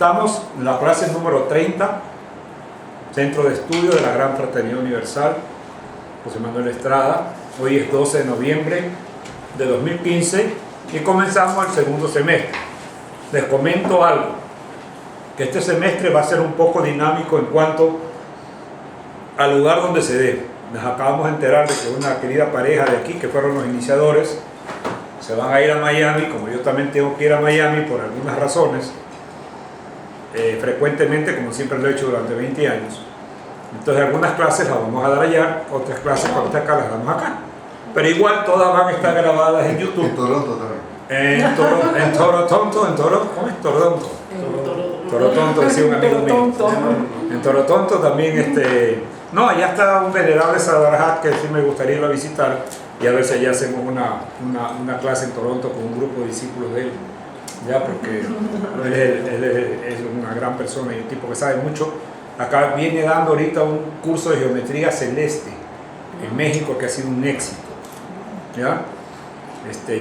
Estamos en la clase número 30, Centro de Estudio de la Gran Fraternidad Universal, José Manuel Estrada. Hoy es 12 de noviembre de 2015 y comenzamos el segundo semestre. Les comento algo, que este semestre va a ser un poco dinámico en cuanto al lugar donde se dé. Nos acabamos de enterar de que una querida pareja de aquí, que fueron los iniciadores, se van a ir a Miami, como yo también tengo que ir a Miami por algunas razones, frecuentemente, como siempre lo he hecho durante 20 años. Entonces algunas clases las vamos a dar allá, otras clases cuando esté acá las damos acá. Pero igual todas van a estar grabadas en YouTube. En Toronto también. En Toronto, ¿cómo es Toronto? Toronto, decía un amigo mío. En Toronto también, no, allá está un venerable Sadarhat que sí me gustaría ir a visitar y a ver si allá hacemos una clase en Toronto con un grupo de discípulos de él. Ya, porque él es una gran persona y un tipo que sabe mucho. Acá viene dando ahorita un curso de geometría celeste en México que ha sido un éxito. ¿Ya?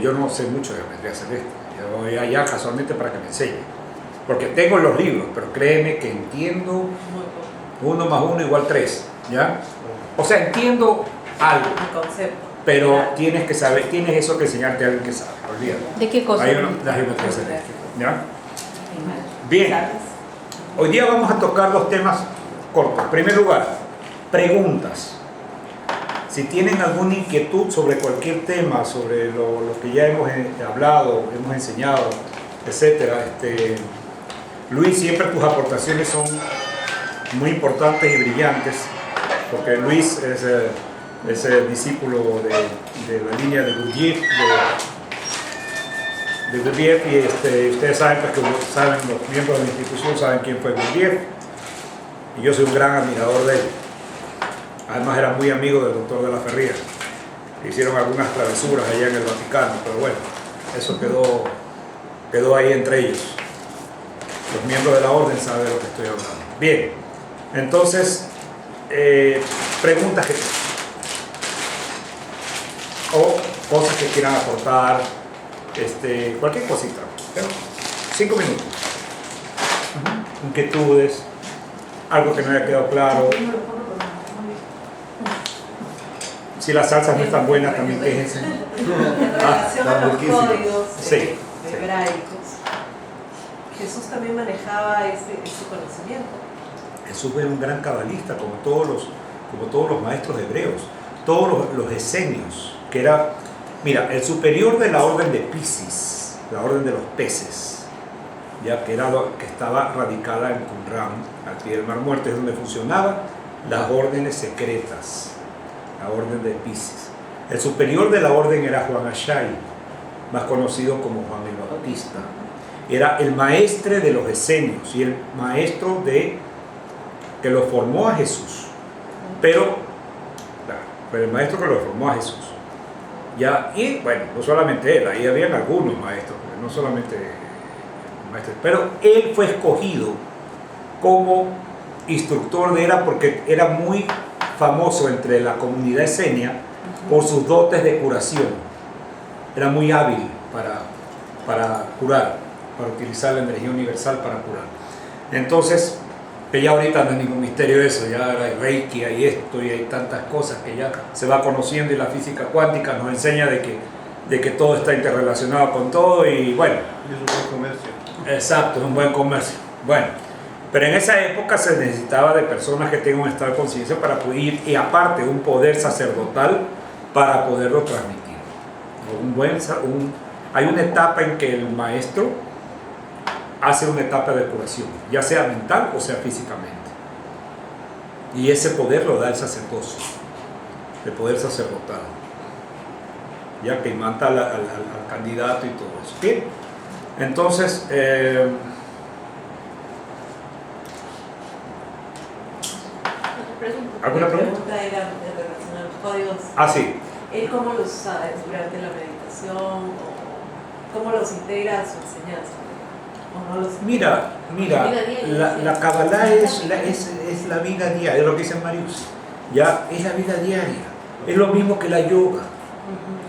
Yo no sé mucho de geometría celeste. Yo voy allá casualmente para que me enseñe. Porque tengo los libros, pero créeme que entiendo 1 más 1 igual 3. ¿Ya? O sea, entiendo algo. El concepto. Pero tienes que saber, tienes eso que enseñarte a alguien que sabe. Olvídalo. ¿De qué cosa? Hay la geometría celeste. ¿Ya? Bien. Hoy día vamos a tocar 2 temas cortos. En primer lugar, preguntas. Si tienen alguna inquietud sobre cualquier tema, sobre lo que ya hemos hablado, hemos enseñado, etc. Luis, siempre tus aportaciones son muy importantes y brillantes, porque Luis es el discípulo de la línea de Gurdjieff, de Gurdjieff, y ustedes saben, porque saben, los miembros de la institución saben quién fue Gurdjieff, y yo soy un gran admirador de él. Además era muy amigo del doctor de la Ferría. Hicieron algunas travesuras allá en el Vaticano, pero bueno, eso quedó ahí entre ellos. Los miembros de la orden saben de lo que estoy hablando. Bien, entonces, preguntas que o cosas que quieran aportar, cualquier cosita, pero 5 minutos. Inquietudes, algo que no haya quedado claro. Si las salsas no están buenas, también quéjense. En relación a los códigos Sí. hebraicos, Jesús también manejaba ese conocimiento. Jesús era un gran cabalista, como todos los maestros hebreos, todos los esenios, que era, mira, el superior de la orden de Piscis, la orden de los peces, ya que estaba radicada en Qumran, al pie del Mar Muerto, es donde funcionaban las órdenes secretas. La orden de Piscis. El superior de la orden era Juan Ashai, más conocido como Juan el Bautista. Era el maestre de los esenios y el maestro que lo formó a Jesús. Pero el maestro que lo formó a Jesús. Ya, y bueno, no solamente él, ahí habían algunos maestros, no solamente maestros, pero él fue escogido como instructor de ERA porque era muy famoso entre la comunidad esenia por sus dotes de curación. Era muy hábil para curar, para utilizar la energía universal para curar. Entonces, que ya ahorita no es ningún misterio eso, ya hay Reiki, hay esto y hay tantas cosas que ya se va conociendo, y la física cuántica nos enseña de que todo está interrelacionado con todo, y bueno. Y es un buen comercio. Exacto, es un buen comercio. Bueno. Pero en esa época se necesitaba de personas que tengan un estado de conciencia para poder, y aparte un poder sacerdotal para poderlo transmitir. Hay una etapa en que el maestro hace una etapa de curación, ya sea mental o sea físicamente. Y ese poder lo da el sacerdocio, el poder sacerdotal, ya que imanta al candidato y todo eso. Bien, entonces... ¿alguna pregunta? La pregunta era en relación a los códigos. Sí. ¿Él cómo los usa durante la meditación? ¿O cómo los integra a su enseñanza? ¿O no los Mira, la Kabbalah es la vida diaria, es lo que dice Marius. Ya, es la vida diaria. Es lo mismo que la yoga,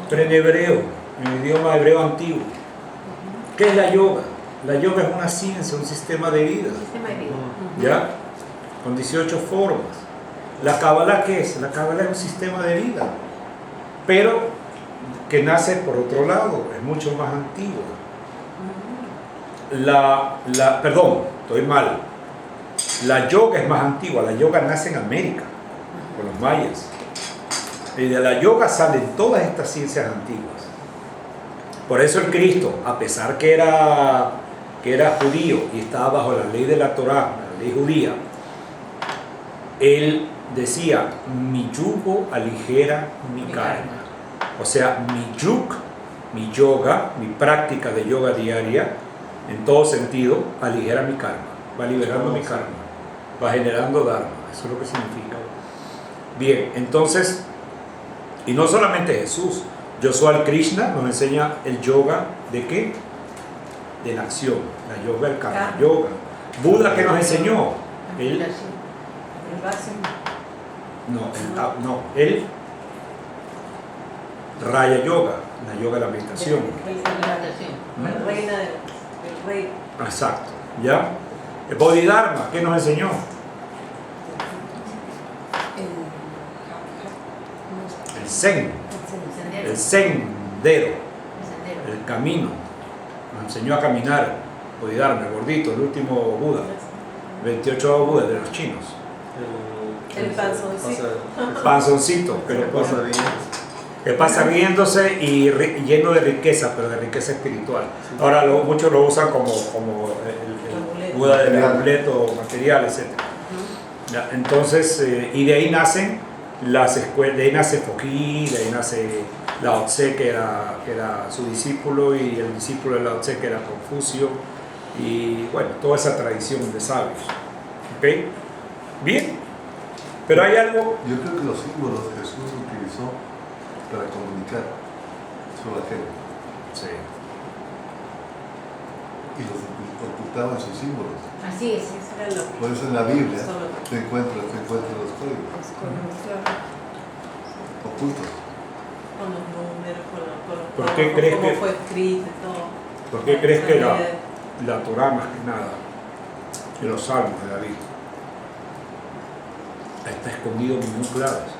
pero en hebreo, en el idioma hebreo antiguo. ¿Qué es la yoga? La yoga es una ciencia, un sistema de vida, Sistema de vida. ¿ya? Con 18 formas. ¿La Kabbalah qué es? La Kabbalah es un sistema de vida, pero que nace por otro lado, es mucho más antiguo. Perdón, estoy mal. La yoga es más antigua, la yoga nace en América, con los mayas. Y de la yoga salen todas estas ciencias antiguas. Por eso el Cristo, a pesar que era judío y estaba bajo la ley de la Torá, la ley judía, él decía, mi yugo aligera mi karma. O sea, mi yug, mi yoga, mi práctica de yoga diaria, en todo sentido, aligera mi karma, va liberando mi karma, va generando dharma, eso es lo que significa. Bien, entonces, y no solamente Jesús, Joshua Krishna nos enseña el yoga ¿de qué? De la acción, la yoga, el karma yoga. Buda, ¿qué nos enseñó? El Raya Yoga, la yoga de la meditación. La reina del rey. Exacto, ¿ya? El Bodhidharma, ¿qué nos enseñó? El Zen, el sendero, el camino. Nos enseñó a caminar, Bodhidharma, el gordito, el último Buda, 28 Budas de los chinos. El panzoncito. El panzoncito, que pasa riéndose y lleno de riqueza, pero de riqueza espiritual. Ahora muchos lo usan como el Buda del amuleto material, etc. Entonces, y de ahí nacen las escuelas, de ahí nace Fojí, de ahí nace Lao Tse, que era su discípulo, y el discípulo de Lao Tse, que era Confucio, y bueno, toda esa tradición de sabios. ¿Ok? Bien, pero hay algo... Yo creo que los símbolos Jesús utilizó para comunicar con la gente. Sí. Y los ocultaban sus símbolos. Así es. Eso era lo que- Por eso en la Biblia Solo- te encuentras los códigos ocultos. Con los números, ¿Por qué crees cómo que- fue escrito y todo. ¿Por qué crees que Sabía la Torá, más que nada, y los salmos de David, está escondido en muy claves?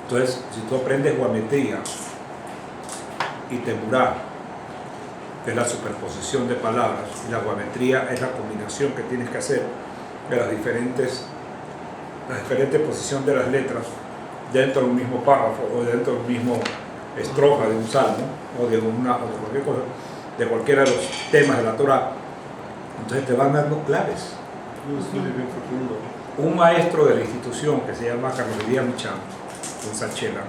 Entonces, si tú aprendes geometría y temurá, que es la superposición de palabras, y la geometría es la combinación que tienes que hacer de las diferentes posiciones de las letras dentro de un mismo párrafo o dentro de un mismo estrofa de un salmo o de cualquier cosa, de cualquiera de los temas de la Torá. Entonces te van dando claves. Un estudio bien profundo. Un maestro de la institución que se llama Carlos Díaz Michán, en Sachela,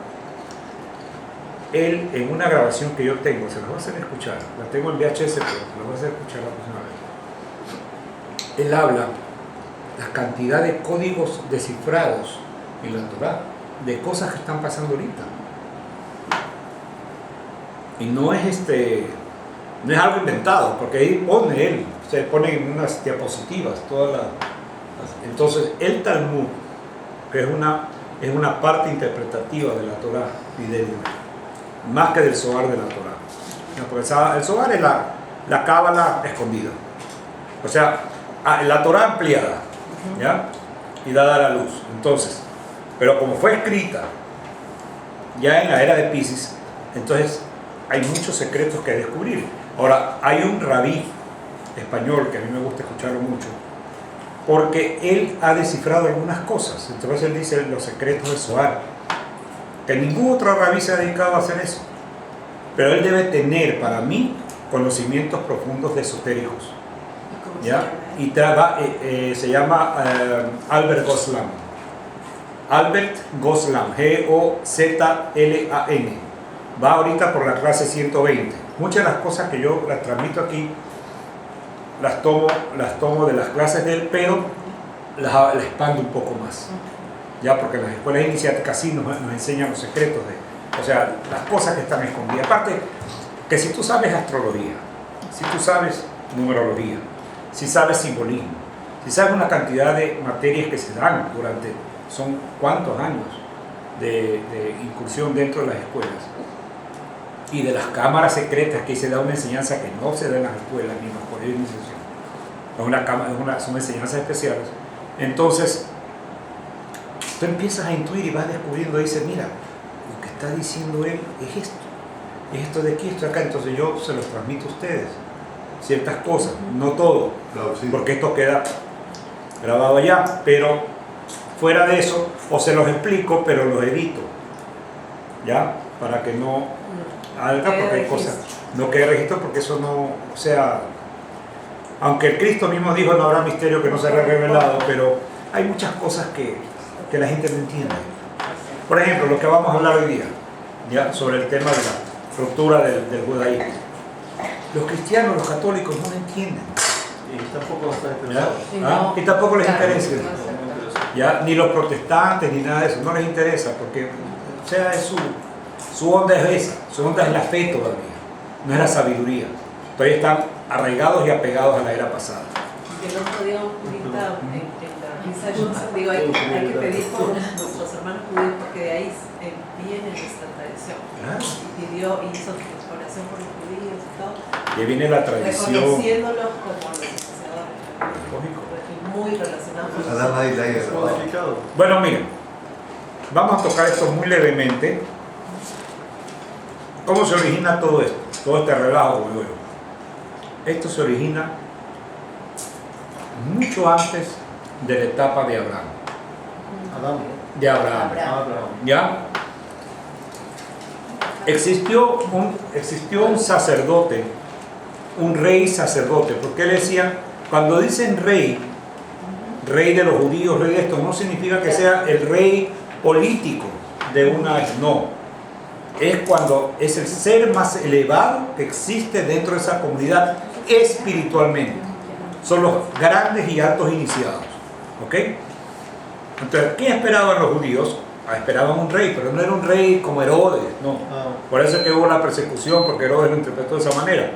él en una grabación que yo tengo, se las voy a hacer escuchar, la tengo en VHS, pero se las voy a hacer escuchar la próxima vez. Él habla la cantidad de códigos descifrados en la Torá, de cosas que están pasando ahorita. Y no es algo inventado, porque ahí pone él, se pone en unas diapositivas entonces el Talmud, que es una parte interpretativa de la Torá y más que del Zohar de la Torá. No, porque el Zohar es la Cábala escondida, o sea, la Torá ampliada, ¿ya? Y dada a la luz. Entonces, pero como fue escrita ya en la era de Piscis, entonces hay muchos secretos que descubrir. Ahora, hay un rabí español que a mí me gusta escucharlo mucho, porque él ha descifrado algunas cosas. Entonces él dice los secretos del Zohar, que ningún otro rabí se ha dedicado a hacer eso, pero él debe tener, para mí, conocimientos profundos de esotéricos, ¿ya? Y se llama Albert Goslam. Albert Goslam, Gozlan. Va ahorita por la clase 120. Muchas de las cosas que yo las transmito aquí las tomo de las clases de él, pero las expando un poco más, ya, porque las escuelas iniciáticas sí nos enseñan los secretos o sea, las cosas que están escondidas. Aparte, que si tú sabes astrología, si tú sabes numerología, si sabes simbolismo, si sabes una cantidad de materias que se dan son cuántos años de incursión dentro de las escuelas, y de las cámaras secretas, que se da una enseñanza que no se da en las escuelas ni en los colegios de iniciación. Son enseñanzas especiales. Entonces, tú empiezas a intuir y vas descubriendo, dices, mira, lo que está diciendo él es esto de aquí, esto de acá. Entonces yo se los transmito a ustedes, ciertas cosas, no todo, Claro, sí. porque esto queda grabado allá, pero fuera de eso, o se los explico, pero los edito, ¿ya? Para que no haga, porque hay cosas, no quede registro, porque eso no, o sea, aunque el Cristo mismo dijo no habrá misterio que no se haya revelado, pero hay muchas cosas que la gente no entiende. Por ejemplo, lo que vamos a hablar hoy día, ¿ya? Sobre el tema de la estructura del judaísmo. Los cristianos, los católicos no lo entienden. Y tampoco nos está ¿Ya? interesado. Y tampoco les Claro, interesa. no sé. ¿Ya? Ni los protestantes ni nada de eso, no les interesa, porque o sea, su onda es esa, su onda es la fe todavía, no es la sabiduría. Todavía están arraigados y apegados a la era pasada. Que el otro día ahorita en la misa de Johnson, digo, hay que pedir por nuestros hermanos judíos porque de ahí viene nuestra tradición. Claro. Hizo exploración por los judíos y todo, Y viene la tradición. reconociéndolos como los iniciadores. Lógico. Muy relacionados con A nadie le haya los grabado. modificados. Bueno, miren, vamos a tocar esto muy levemente. ¿Cómo se origina todo esto? Todo este relajo, como digo yo. Esto se origina mucho antes de la etapa de Abraham. Adán. De Abraham. Abraham. ¿Ya? Existió un sacerdote, un rey sacerdote, porque él decía, cuando dicen rey de los judíos, rey de esto, no significa que sea el rey político de una, no. Es cuando es el ser más elevado que existe dentro de esa comunidad espiritualmente. Son los grandes y altos iniciados. ¿Ok? Entonces, ¿qué esperaban los judíos? Esperaban un rey, pero no era un rey como Herodes, no. Por eso es que hubo la persecución, porque Herodes lo interpretó de esa manera,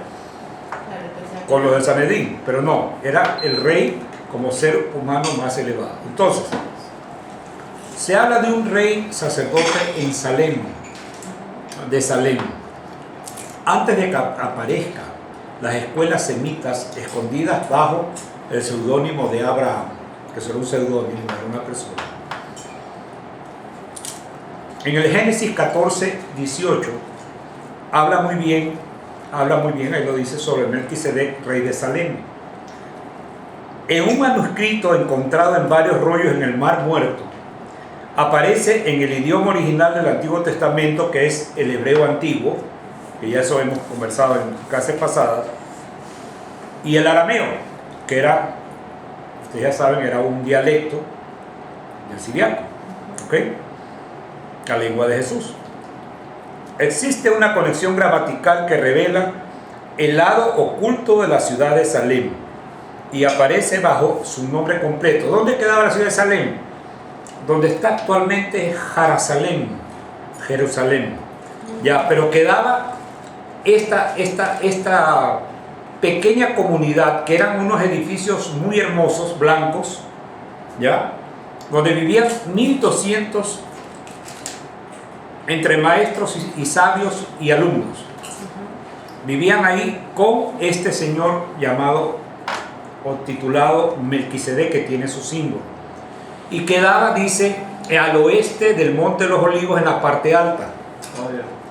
con los del Sanedrín, pero no, era el rey como ser humano más elevado. Entonces, se habla de un rey sacerdote en Salem, de Salem. Antes de que aparezca las escuelas semitas escondidas bajo el seudónimo de Abraham, que será un seudónimo, no era una persona. En el Génesis 14, 18, habla muy bien, ahí lo dice sobre Melquisedec, rey de Salem. En un manuscrito encontrado en varios rollos en el Mar Muerto, aparece en el idioma original del Antiguo Testamento, que es el hebreo antiguo, que ya eso hemos conversado en clases pasadas, y el arameo, que era, ustedes ya saben, era un dialecto del siriaco, ¿ok? La lengua de Jesús. Existe una conexión gramatical que revela el lado oculto de la ciudad de Salem y aparece bajo su nombre completo. ¿Dónde quedaba la ciudad de Salem? Donde está actualmente Jerusalén, ya, pero quedaba esta pequeña comunidad que eran unos edificios muy hermosos, blancos, ya, donde vivían 1200 entre maestros y sabios y alumnos. Vivían ahí con este señor llamado o titulado Melquisedec, que tiene su símbolo. Y quedaba, dice, al oeste del Monte de los Olivos, en la parte alta.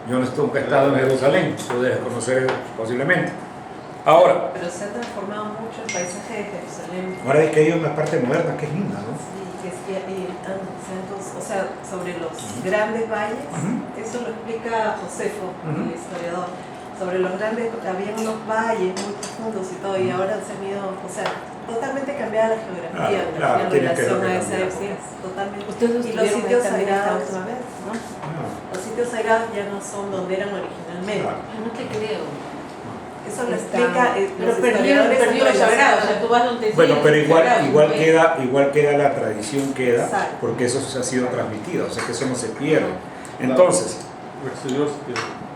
Yo nunca he estado en Jerusalén, tú debes conocer posiblemente. Ahora, Pero se ha transformado mucho el paisaje de Jerusalén. ahora es que hay una parte moderna que es linda, ¿no? Sí, o sea, sobre los grandes valles, eso lo explica Josefo, el historiador. Sobre los grandes, había unos valles muy profundos y todo, y ahora se han ido, o sea, totalmente cambiada la geografía en tiene que relación a esa cambiar. época. Totalmente. Ustedes Y los sitios sagrados, otra vez, ¿no? los sitios sagrados ya no son donde eran originalmente. Claro. No te creo. Eso lo explica Pero los perdió historiadores lo sagrado, o sea, tú vas donde Bueno, sí, pero igual sagrado, queda la tradición, Exacto. porque eso se ha sido transmitido, o sea que eso no se pierde.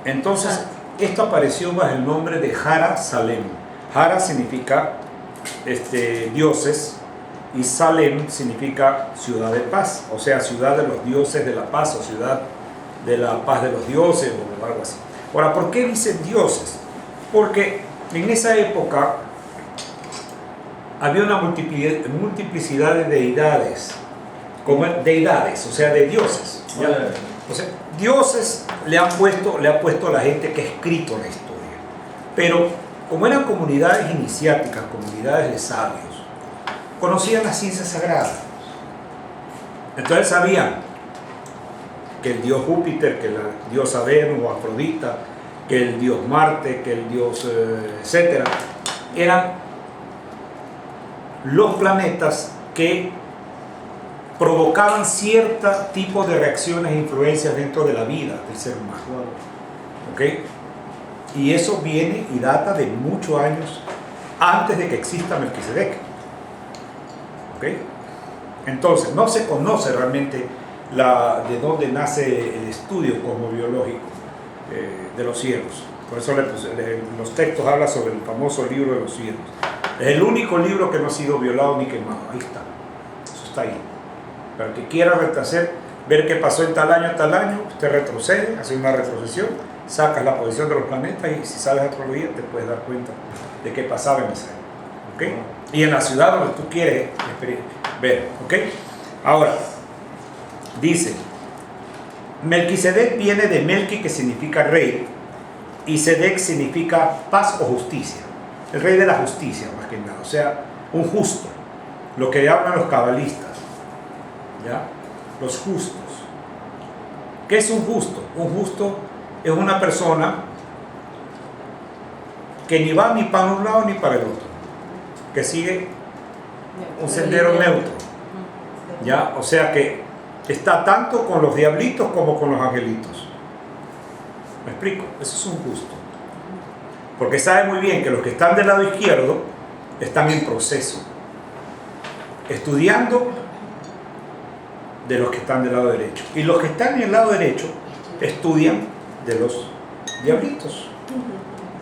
Entonces, esto apareció bajo el nombre de Jara Salem. Jara significa dioses y Salem significa ciudad de paz, o sea, ciudad de los dioses de la paz, o ciudad de la paz de los dioses, o algo así. Ahora, ¿por qué dicen dioses? Porque en esa época había una multiplicidad de deidades, o sea, de dioses. ¿Ya? O sea, dioses le ha puesto a la gente que ha escrito la historia. Pero como eran comunidades iniciáticas, comunidades de sabios, conocían las ciencias sagradas. Entonces sabían que el dios Júpiter, que la diosa Venus o Afrodita, que el dios Marte, que el dios etcétera, eran los planetas que provocaban cierto tipo de reacciones e influencias dentro de la vida del ser humano. ¿Ok? Y eso viene y data de muchos años antes de que exista Melquisedec. ¿Ok? Entonces, no se conoce realmente de dónde nace el estudio cosmobiológico de los cielos. Por eso los textos hablan sobre el famoso libro de los cielos. Es el único libro que no ha sido violado ni quemado. Ahí está. Eso está ahí. Para el que quiera retroceder, ver qué pasó en tal año, usted retrocede, hace una retrocesión, sacas la posición de los planetas y si sabes astrología te puedes dar cuenta de qué pasaba en esa época. ¿Okay? Y en la ciudad donde tú quieres ver. ¿Okay? Ahora, dice, Melquisedec viene de Melqui, que significa rey, y Sedec significa paz o justicia. El rey de la justicia, más que nada, o sea, un justo, lo que hablan los cabalistas, ¿ya? Los justos. ¿Qué es un justo? Un justo es una persona que ni va ni para un lado ni para el otro, que sigue un sendero neutro, ¿ya? O sea que está tanto con los diablitos como con los angelitos. ¿Me explico? Eso es un justo. Porque sabe muy bien que los que están del lado izquierdo están en proceso, estudiando de los que están del lado derecho. Y los que están en el lado derecho estudian de los diablitos.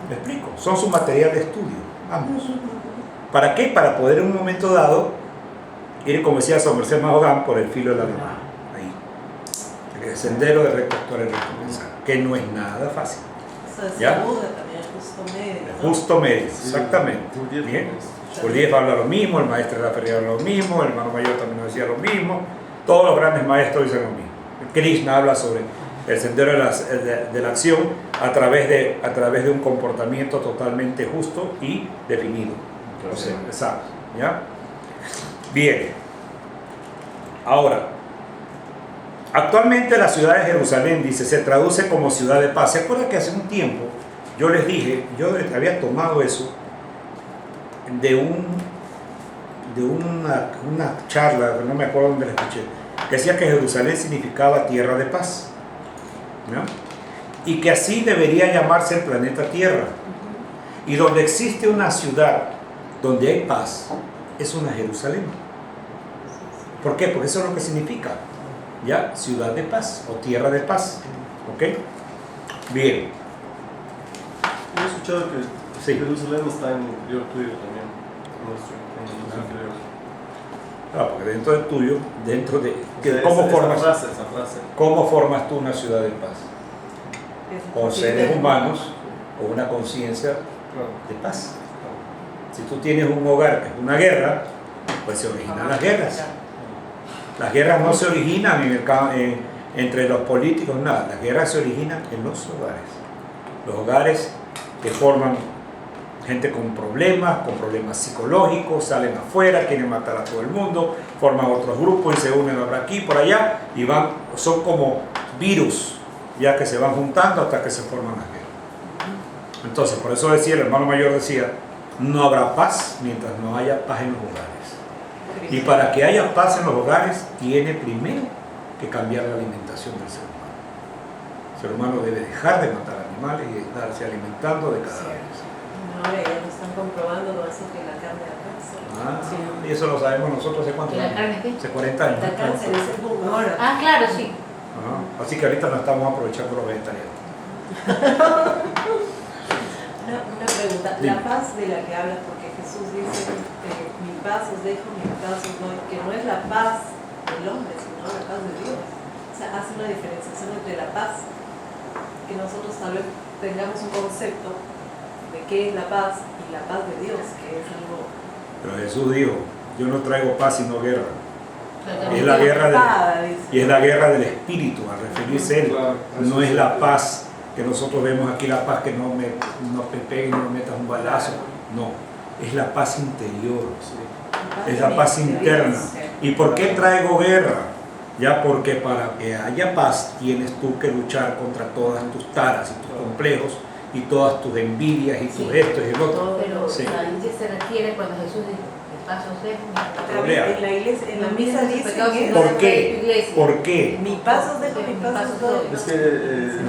¿Me explico? Son su material de estudio, ambos. ¿Para qué? Para poder en un momento dado ir, como decía San Merced Mahogán, por el filo de la luna. Ahí. El sendero de recto actuar y recto pensar. Que no es nada fácil. Eso es ¿Ya? Buda también, el justo medio. El justo medio, exactamente. Bien. Gurdjieff habla lo mismo, el maestro de la feria habla lo mismo, el hermano mayor también nos decía lo mismo, todos los grandes maestros dicen lo mismo. Krishna habla sobre el sendero de la acción a través de un comportamiento totalmente justo y definido. O sea, exacto. ¿Ya? Bien. Ahora, actualmente la ciudad de Jerusalén, dice, se traduce como ciudad de paz. ¿Se acuerdan que hace un tiempo yo les dije, yo había tomado eso de una charla, no me acuerdo dónde la escuché, que decía que Jerusalén significaba tierra de paz, ¿no? Y que así debería llamarse el planeta Tierra. Y donde existe una ciudad donde hay paz, es una Jerusalén. ¿Por qué? Porque eso es lo que significa, ¿ya? Ciudad de paz o tierra de paz. ¿Ok? Bien. Yo he escuchado que Sí. Jerusalén está en el interior tuyo también. En nuestro interior. Claro, porque dentro del tuyo, dentro de... O sea, ¿Cómo esa formas? frase. ¿Cómo formas tú una ciudad de paz? Con seres humanos o una conciencia Claro. de paz. Si tú tienes un hogar que es una guerra, pues se originan las guerras. Las guerras no se originan entre los políticos, nada. Las guerras se originan en los hogares. Los hogares que forman gente con problemas psicológicos, salen afuera, quieren matar a todo el mundo, forman otros grupos y se unen ahora aquí, por allá, y son como virus, ya que se van juntando hasta que se forman las guerras. Entonces, por eso decía, el hermano mayor decía, no habrá paz mientras no haya paz en los hogares. Y para que haya paz en los hogares, tiene primero que cambiar la alimentación del ser humano. El ser humano debe dejar de matar animales y estarse alimentando de cadáveres. Ahora ya lo están comprobando con eso que la carne da cáncer. Sí. Y eso lo sabemos nosotros hace cuántos ¿La años. carne qué? Hace 40 años. Da cáncer, es el tumor. Ah, claro, sí. Ajá. Así que ahorita nos estamos aprovechando los vegetarianos. Una pregunta, Dime. la paz de la que hablas, porque Jesús dice, mi paz os dejo, mi paz os doy, que no es la paz del hombre, sino la paz de Dios. O sea, hace una diferenciación entre la paz que nosotros tal vez tengamos un concepto de qué es la paz y la paz de Dios, que es algo... Pero Jesús dijo, yo no traigo paz sino guerra. Claro. Es la guerra espada, dice. Y es la guerra del espíritu, al referirse a él. Claro, No es la paz que nosotros vemos aquí, la paz que no me peguen, no me metas un balazo. No, es la paz interior, es la paz interna. ¿Y por qué traigo guerra? Ya porque para que haya paz tienes tú que luchar contra todas tus taras y tus complejos y todas tus envidias y tus Sí. esto y el otro. Pero Sí. ahí se refiere cuando Jesús dijo, el paso es Lea. En la iglesia, en la misa dice que ¿Por qué? ¿Por qué? mi paso es dejo, mi paso es doy. Es que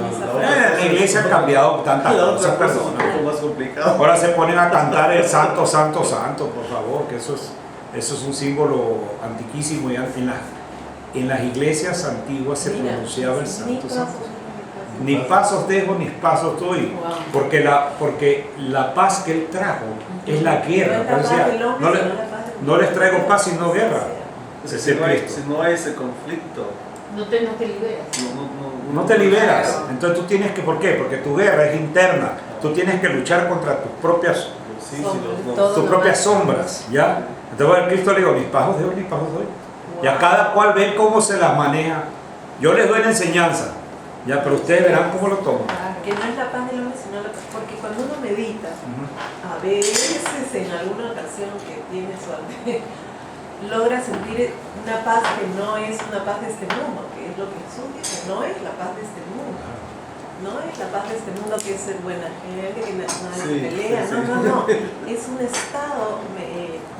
La iglesia ha cambiado tantas la cosas, otra cosa es un perdona. poco más complicado. Ahora se ponen a cantar el santo, santo, santo, por favor, que eso es un símbolo antiquísimo. Y en las iglesias antiguas se Mira, pronunciaba el ni santo, paso, santo. ni Ni pasos dejo, ni pasos doy. Wow. Porque la paz que él trajo es la No guerra. es la Por eso paz decía, del hombre, no, sino la paz del no les traigo paz sino guerra. Es que Ese es Cristo. si no hay ese conflicto, No te liberas. No te liberas. Entonces tú tienes que, ¿por qué? Porque tu guerra es interna. Tú tienes que luchar contra tus propias, Sí, sí, Todo tus lo propias más. sombras. ¿Ya? Entonces Cristo le dijo, mis pasos dejo, mis pasos doy. Y a cada cual ve cómo se las maneja. Yo les doy la enseñanza, ya, pero ustedes verán cómo lo toman. Que no es la paz del hombre, sino la paz. Porque cuando uno medita, Ujú. a veces en alguna ocasión que tiene suerte, logra sentir una paz que no es una paz de este mundo, que es lo que Jesús dice, no es la paz de este mundo. No es la paz de este mundo que es ser buena gente, que nadie Sí, pelea, sí, sí. no. Es un estado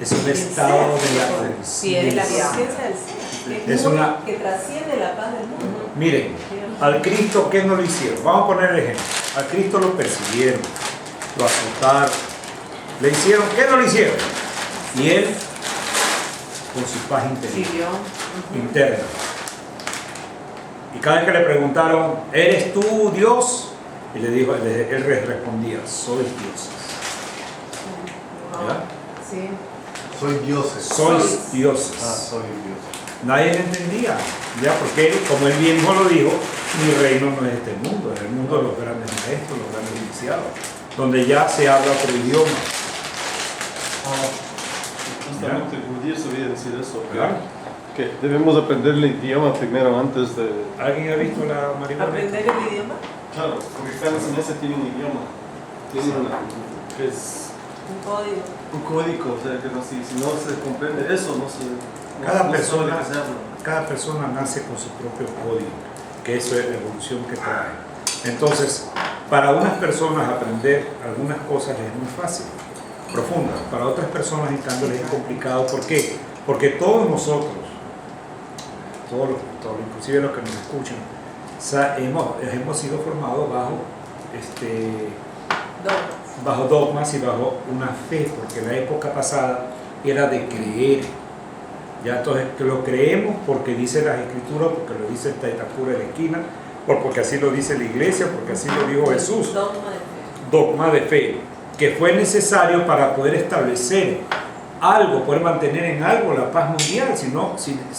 Es un estado de la de la conciencia. conciencia del ser, que, Es una- que trasciende la paz del mundo. Miren, al Cristo, ¿qué no lo hicieron? Vamos a poner el ejemplo. Al Cristo lo persiguieron, lo azotaron, le hicieron, ¿qué no le hicieron? Y él, con su paz interior, interna. Y cada vez que le preguntaron, ¿eres tú Dios? Y le dijo, él respondía, sois dioses. ¿Ya? Sí. soy dioses. Sois dioses. Soy Dios. Nadie le entendía, ya, porque como él mismo lo dijo, mi reino no es este mundo, es el mundo de los grandes maestros, los grandes iniciados, donde ya se habla otro idioma. Justamente Judío sabía decir eso. Claro. Que debemos aprender el idioma primero antes de... ¿Alguien ha visto la marihuana? Aprender el idioma, Claro, porque cada semestre tiene un idioma. Tiene que es un código. un código, o sea, que no, si no se comprende eso, no se... Cada no se sabe persona- de qué se habla. Cada persona nace con su propio código, que eso es la evolución que trae. Entonces, para unas personas aprender algunas cosas les es muy fácil, profundas. Para otras personas, en cambio, les es complicado. ¿Por qué? Porque todos nosotros, todos, inclusive los que nos escuchan, hemos sido formados bajo dogmas y bajo una fe, porque en la época pasada era de creer. Ya entonces que lo creemos porque dice las escrituras, porque lo dice el Taitacura de la esquina, porque así lo dice la iglesia, porque así lo dijo Jesús. Dogma de fe. Dogma de fe, que fue necesario para poder establecer algo, poder mantener en algo la paz mundial. Si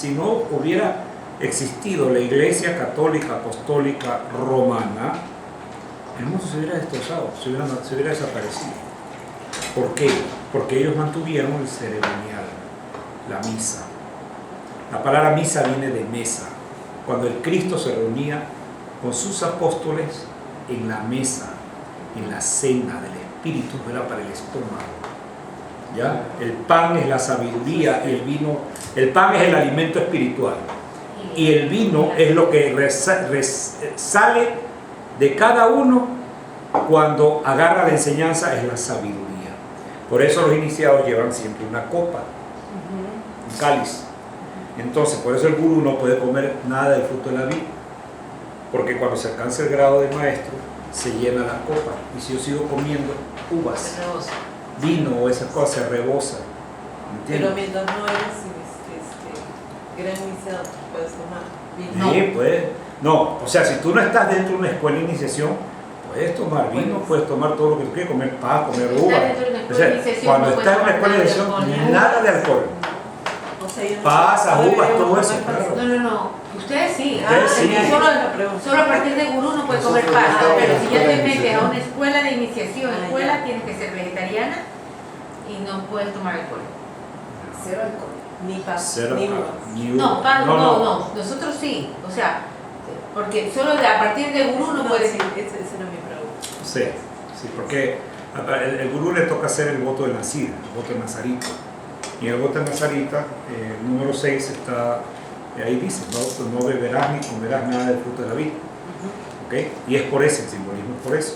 no hubiera existido la iglesia católica apostólica romana, el mundo se hubiera destrozado, se hubiera desaparecido. ¿Por qué? Porque ellos mantuvieron el ceremonial, la misa. La palabra misa viene de mesa. Cuando el Cristo se reunía con sus apóstoles en la mesa, en la cena del Espíritu, era para el estómago. ¿Ya? El pan es la sabiduría y el pan es el alimento espiritual. Y el vino es lo que sale de cada uno cuando agarra la enseñanza, es la sabiduría. Por eso los iniciados llevan siempre una copa, un cáliz. Entonces, por eso el gurú no puede comer nada del fruto de la vid, porque cuando se alcanza el grado de maestro, se llena la copa. Y si yo sigo comiendo uvas, vino o esas cosas, se rebosa. Pero ¿Entiendes? mientras no eres gran iniciado, puedes tomar vino. Sí, puedes. No, o sea, si tú no estás dentro de una escuela de iniciación, puedes tomar vino, puedes tomar todo lo que tú quieras, comer paz, comer uva. O sea, cuando estás en una escuela de iniciación, nada de alcohol. O sea, yo no pasas, sé, uvas, todo no eso, es claro. fácil. No. Ustedes sí. Ustedes sí. Solo a partir de gurú no puede comer Nosotros pasta. estamos Pero en si ya te escuela de metes a una iniciación. escuela de iniciación, Ya. tienes que ser vegetariana y no puedes tomar alcohol. Cero alcohol. Ni paz, Cero ni alcohol, uvas. ni No, uva. no. Nosotros sí. O sea, porque solo a partir de gurú no puedes. sí, esa era mi pregunta. Sí, porque el gurú le toca hacer el voto de Nazir, el voto de Nazarita. Y el voto de Nazarita, el número 6 está, ahí dice, no beberás ni comerás nada del fruto de la vid. ¿Okay? Y es por eso, el simbolismo es por eso.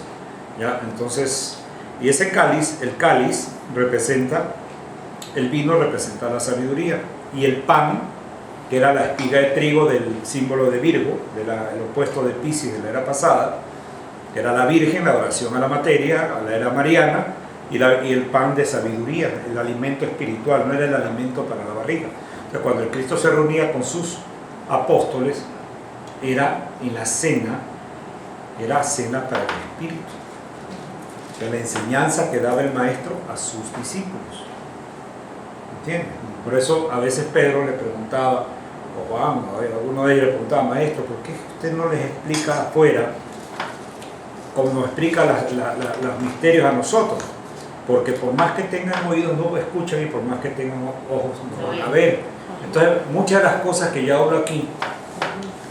¿Ya? Entonces, y ese cáliz, el cáliz representa, el vino representa la sabiduría. Y el pan, que era la espiga de trigo del símbolo de Virgo, el opuesto de Piscis de la era pasada, que era la Virgen, la oración a la materia, a la era mariana, y el pan de sabiduría, el alimento espiritual, no era el alimento para la barriga. O sea, cuando el Cristo se reunía con sus apóstoles, era en la cena, era cena para el espíritu. O sea, la enseñanza que daba el maestro a sus discípulos. ¿Entiendes? Por eso a veces Pedro le preguntaba, o Juan, alguno de ellos le preguntaba, maestro, ¿por qué usted no les explica afuera como nos explica los misterios a nosotros? Porque por más que tengan oídos no escuchan y por más que tengan ojos no van a ver. Entonces muchas de las cosas que yo hablo aquí,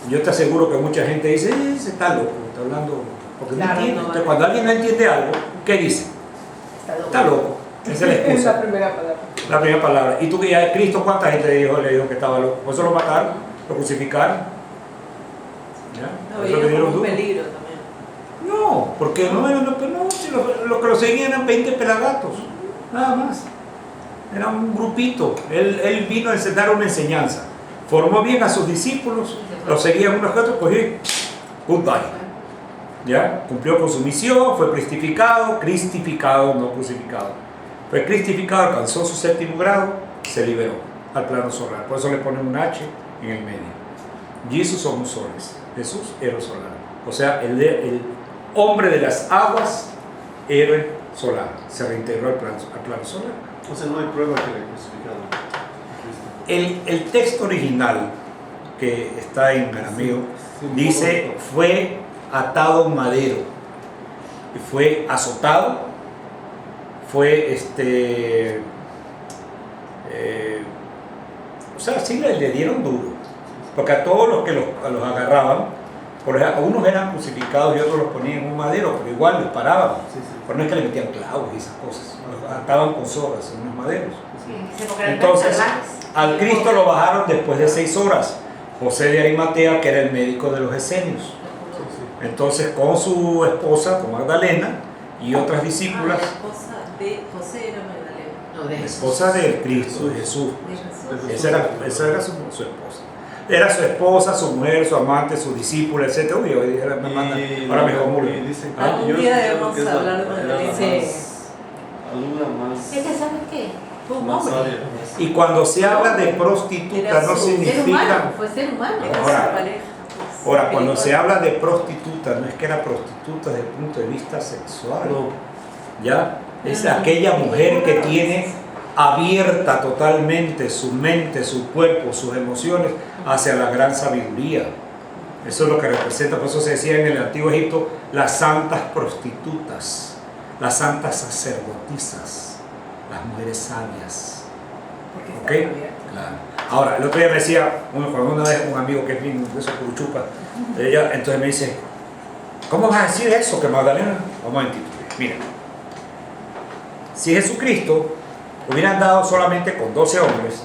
yo te aseguro que mucha gente dice, ese está loco, está hablando, porque Claro, no entiende. no, Entonces cuando alguien no entiende algo, ¿qué dice? Está loco. Esa es la Es excusa. la primera palabra. La primera palabra. ¿Y tú que ya es Cristo, cuánta gente le dijo que estaba loco? Por eso lo mataron, lo crucificaron. ¿Ya? No, Por eso le veía dieron como un duro. peligro también. No, porque si los que lo seguían eran 20 pelagatos, nada más. Era un grupito. Él vino a dar una enseñanza. Formó bien a sus discípulos, los seguían unos que otros, pues goodbye. ¿Ya? Cumplió con su misión, fue cristificado, no crucificado. Fue cristificado, alcanzó su séptimo grado, se liberó al plano solar. Por eso le ponen un H en el medio. Jesús somos soles, Jesús héroe solar. O sea, el hombre de las aguas, héroe solar. Se reintegró al plano solar. O sea, no hay prueba que le crucificaron. El texto original que está en arameo dice, fue atado a un madero, y fue azotado, fue o sea, sí le dieron duro, porque a todos los que los agarraban, por ejemplo, unos eran crucificados y otros los ponían en un madero, pero igual los paraban, pero no es que le metían clavos y esas cosas, los ataban con sogas en unos maderos. Entonces, al Cristo lo bajaron después de 6 horas. José de Arimatea, que era el médico de los esenios. Entonces, con su esposa, con Magdalena, y otras discípulas, La esposa de José era Magdalena. No, de la esposa de Cristo, de Jesús. De Jesús. Esa era su esposa. Era su esposa, su mujer, su amante, su discípula, etc. Uy, hoy me manda, ahora me comulgo. Algún día debemos hablar de Magdalena. Alguna más. ¿Ese sabes qué? Fue un más hombre. sabia. Y cuando se habla de prostituta, Era no su- Ser humano, significa. fue ser humano. Era Ahora, su pareja. pues, Ahora, cuando se espiritual. habla de prostituta, no es que era prostituta desde el punto de vista sexual. No. ¿Ya? Es aquella mujer que tiene abierta totalmente su mente, su cuerpo, sus emociones hacia la gran sabiduría. Eso es lo que representa, por eso se decía en el antiguo Egipto, las santas prostitutas, las santas sacerdotisas, las mujeres sabias. Porque ¿Ok? estaba abierta. Claro. Ahora, el otro día me decía, cuando una vez un amigo que es bien de esos curuchupas, ella entonces me dice, ¿cómo vas a decir eso que Magdalena? Un momentito, mira. Si Jesucristo hubiera andado solamente con 12 hombres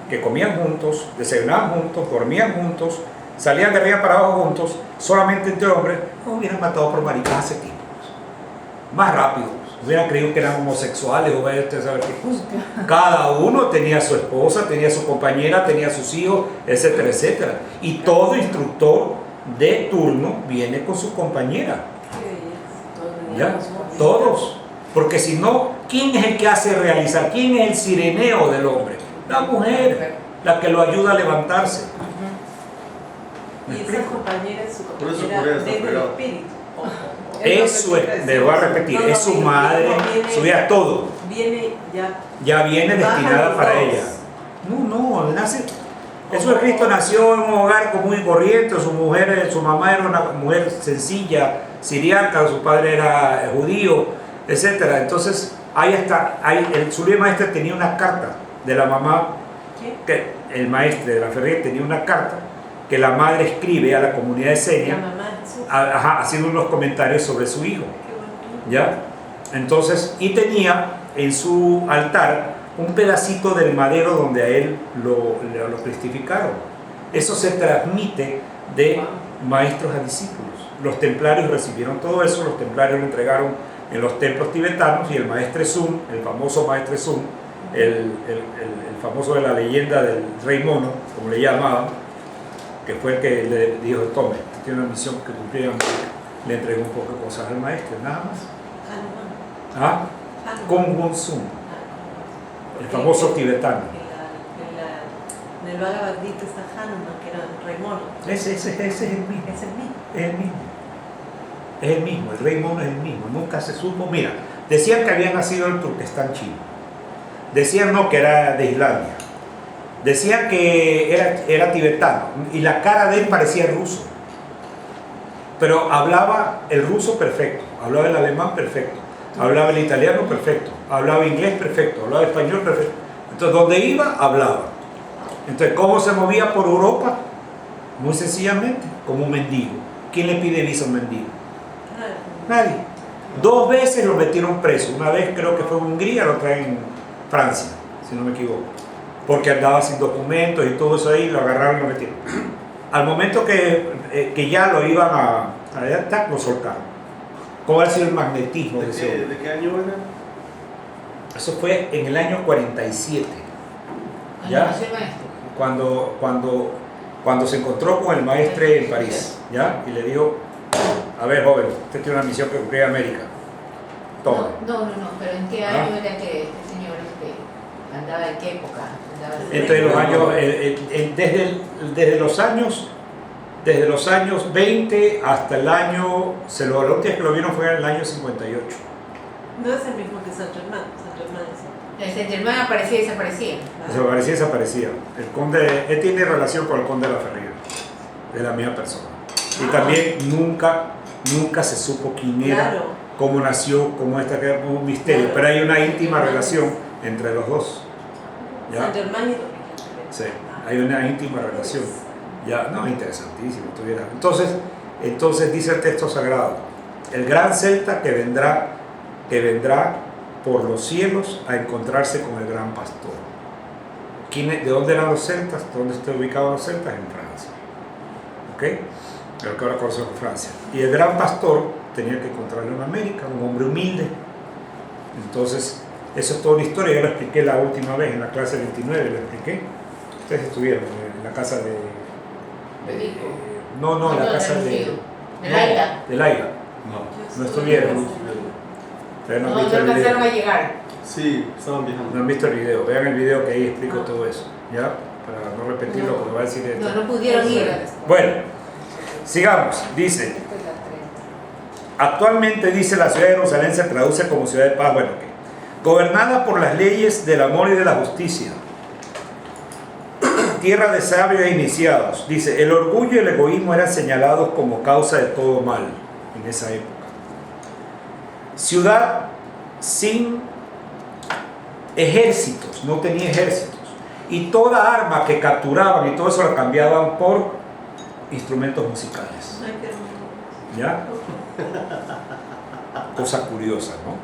que comían juntos, desayunaban juntos, dormían juntos, salían de arriba para abajo juntos, solamente entre hombres, no hubieran matado por maricas hace tiempo. Más rápido. Hubieran creído que eran homosexuales o usted sabe qué. Cada uno tenía su esposa, tenía su compañera, tenía sus hijos, etcétera, etcétera. Y todo instructor de turno viene con su compañera. ¿Ya? Todos. Porque si no, ¿quién es el que hace realizar? ¿Quién es el sireneo del hombre? La mujer, la que lo ayuda a levantarse. ¿Me Y esa explico? compañera es su Por eso compañera Corea está desde el pegado. espíritu. Eso es, me voy a repetir, es su madre, su vida, todo. Viene ya. Ya viene bajan destinada los para dos. ella. No, nace. Jesús de Cristo nació en un hogar común y corriente, su mamá era una mujer sencilla, siriaca, su padre era judío, etc. Entonces, su líder maestre tenía una carta de la mamá, que el maestro de la Ferrier tenía una carta que la madre escribe a la comunidad de Senia, haciendo unos comentarios sobre su hijo. ¿Ya? Entonces, y tenía en su altar un pedacito del madero donde a él lo testificaron. Eso se transmite de maestros a discípulos. Los templarios recibieron todo eso, los templarios lo entregaron en los templos tibetanos, y el maestre Sun, el famoso maestre Sun, el famoso de la leyenda del rey mono, como le llamaban, que fue el que le dijo: tome, usted tiene una misión que cumplir, le entregó un poco de cosas al maestro, nada más. Kong Won Sun, el famoso tibetano. En el Bhagavad Gita está Hanuman, que era el rey mono. Ese es el mismo. Es el mismo. Es el mismo. Es el mismo, el rey mono es el mismo. Nunca se supo. Mira, decían que había nacido en Turquestán chino. Decían no, que era de Islandia. Decían que era tibetano. Y la cara de él parecía ruso. Pero hablaba el ruso perfecto, hablaba el alemán perfecto, hablaba el italiano perfecto, hablaba inglés perfecto, hablaba español perfecto. Entonces, donde iba, hablaba. Entonces, ¿cómo se movía por Europa? Muy sencillamente, como un mendigo. ¿Quién le pide visa a un mendigo? Nadie. 2 veces lo metieron preso. Una vez creo que fue en Hungría, la otra en Francia, si no me equivoco. Porque andaba sin documentos y todo eso ahí, lo agarraron y lo metieron. Al momento que ya lo iban a adaptar, lo soltaron. ¿Cómo ha sido el magnetismo de ese hombre? ¿De qué año era? Eso fue en el año 47. ¿Ya? Cuando se encontró con el maestre en París, ¿ya? Y le dijo: a ver, joven, usted tiene una misión que cumplir en América. Toma. No, pero ¿en qué año era que este señor andaba? ¿En qué época? Entre los años, desde los años 20 hasta el año, la última que lo vieron fue en el año 58. No es el mismo que San Germán. El San Germán aparecía y desaparecía. Desaparecía y desaparecía. El conde, él tiene relación con el conde de la Ferrier, de la misma persona. Y también nunca se supo quién era, cómo nació, cómo está, que era un misterio. Pero hay una íntima relación entre los dos. ¿Ya? San Germán y sí, hay una íntima relación. Ya, no, interesantísimo. Entonces dice el texto sagrado: el gran celta que vendrá por los cielos a encontrarse con el gran pastor. ¿De dónde eran los celtas? ¿Dónde están ubicados los celtas? En Francia. ¿Ok? Creo que ahora conocemos Francia. Y el gran pastor tenía que encontrarlo en América, un hombre humilde. Entonces, eso es toda una historia. Yo lo expliqué la última vez en la clase 29, lo expliqué. Ustedes estuvieron en la casa de la casa de Laila. De Laila. No estuvieron. Ustedes no han visto el video. Empezaron a llegar. Sí, estaban viajando. No han visto el video. Vean el video que ahí explico todo eso. ¿Ya? Para no repetirlo, porque va a decir esto. No pudieron ir. Bueno, sigamos. Dice: actualmente, dice, la ciudad de Jerusalén se traduce como ciudad de paz. Bueno, gobernada por las leyes del amor y de la justicia, tierra de sabios e iniciados. Dice: el orgullo y el egoísmo eran señalados como causa de todo mal en esa época. Ciudad sin ejércitos, no tenía ejércitos, y toda arma que capturaban y todo eso la cambiaban por instrumentos musicales. ¿Ya? Cosa curiosa, ¿no?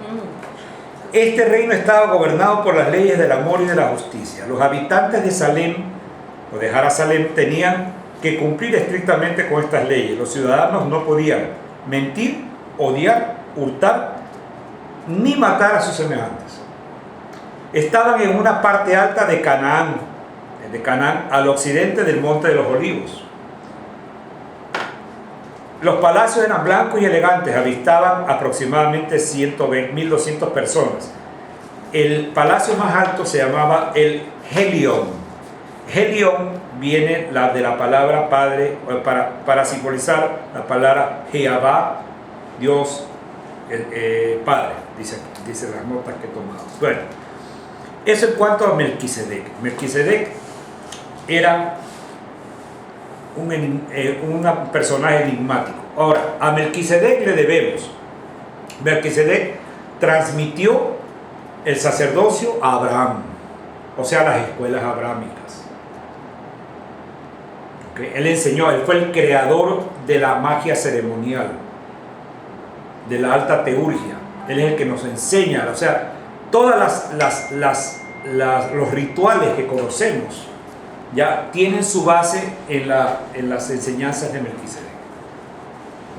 Este reino estaba gobernado por las leyes del amor y de la justicia. Los habitantes de Salem o de Jerusalén tenían que cumplir estrictamente con estas leyes. Los ciudadanos no podían mentir, odiar, hurtar ni matar a sus semejantes. Estaban en una parte alta de Canaán, al occidente del Monte de los Olivos. Los palacios eran blancos y elegantes, habitaban aproximadamente 1.200 personas. El palacio más alto se llamaba el Helión. Helión viene de la palabra padre, para simbolizar la palabra Jehová, Dios, Padre, dice las notas que he tomado. Bueno, Eso en cuanto a Melquisedec. Melquisedec era un personaje enigmático. Ahora, a Melquisedec le debemos. Melquisedec transmitió el sacerdocio a Abraham, o sea, las escuelas abrámicas. ¿Okay? Él enseñó, él fue el creador de la magia ceremonial, de la alta teurgia. Él es el que nos enseña, o sea, todas los rituales que conocemos ya tienen su base en las enseñanzas de Melquisedec,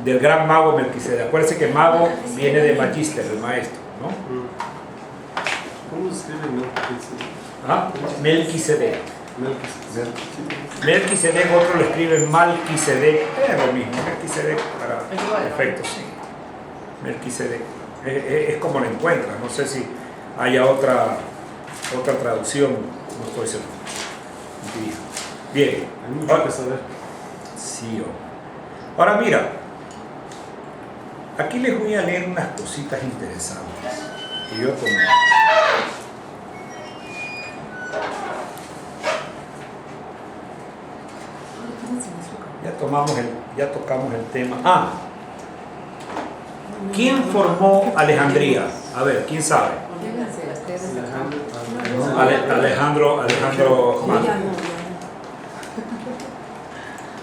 del gran mago Melquisedec. Acuérdense que mago viene de magister, el maestro, ¿no? ¿Cómo se escribe Melquisedec? ¿Ah? Melquisedec. Melquisedec. Melquisedec, otro lo escribe Malquisedec, es lo mismo, Melquisedec para efectos, sí. Melquisedec, es como lo encuentras, no sé si haya otra traducción, no estoy seguro. Bien. Hay mucho que saber. Sí. Ahora mira, aquí les voy a leer unas cositas interesantes que yo tomé. Ya tocamos el tema. ¿Quién formó Alejandría? A ver, ¿quién sabe? Alejandro Magno.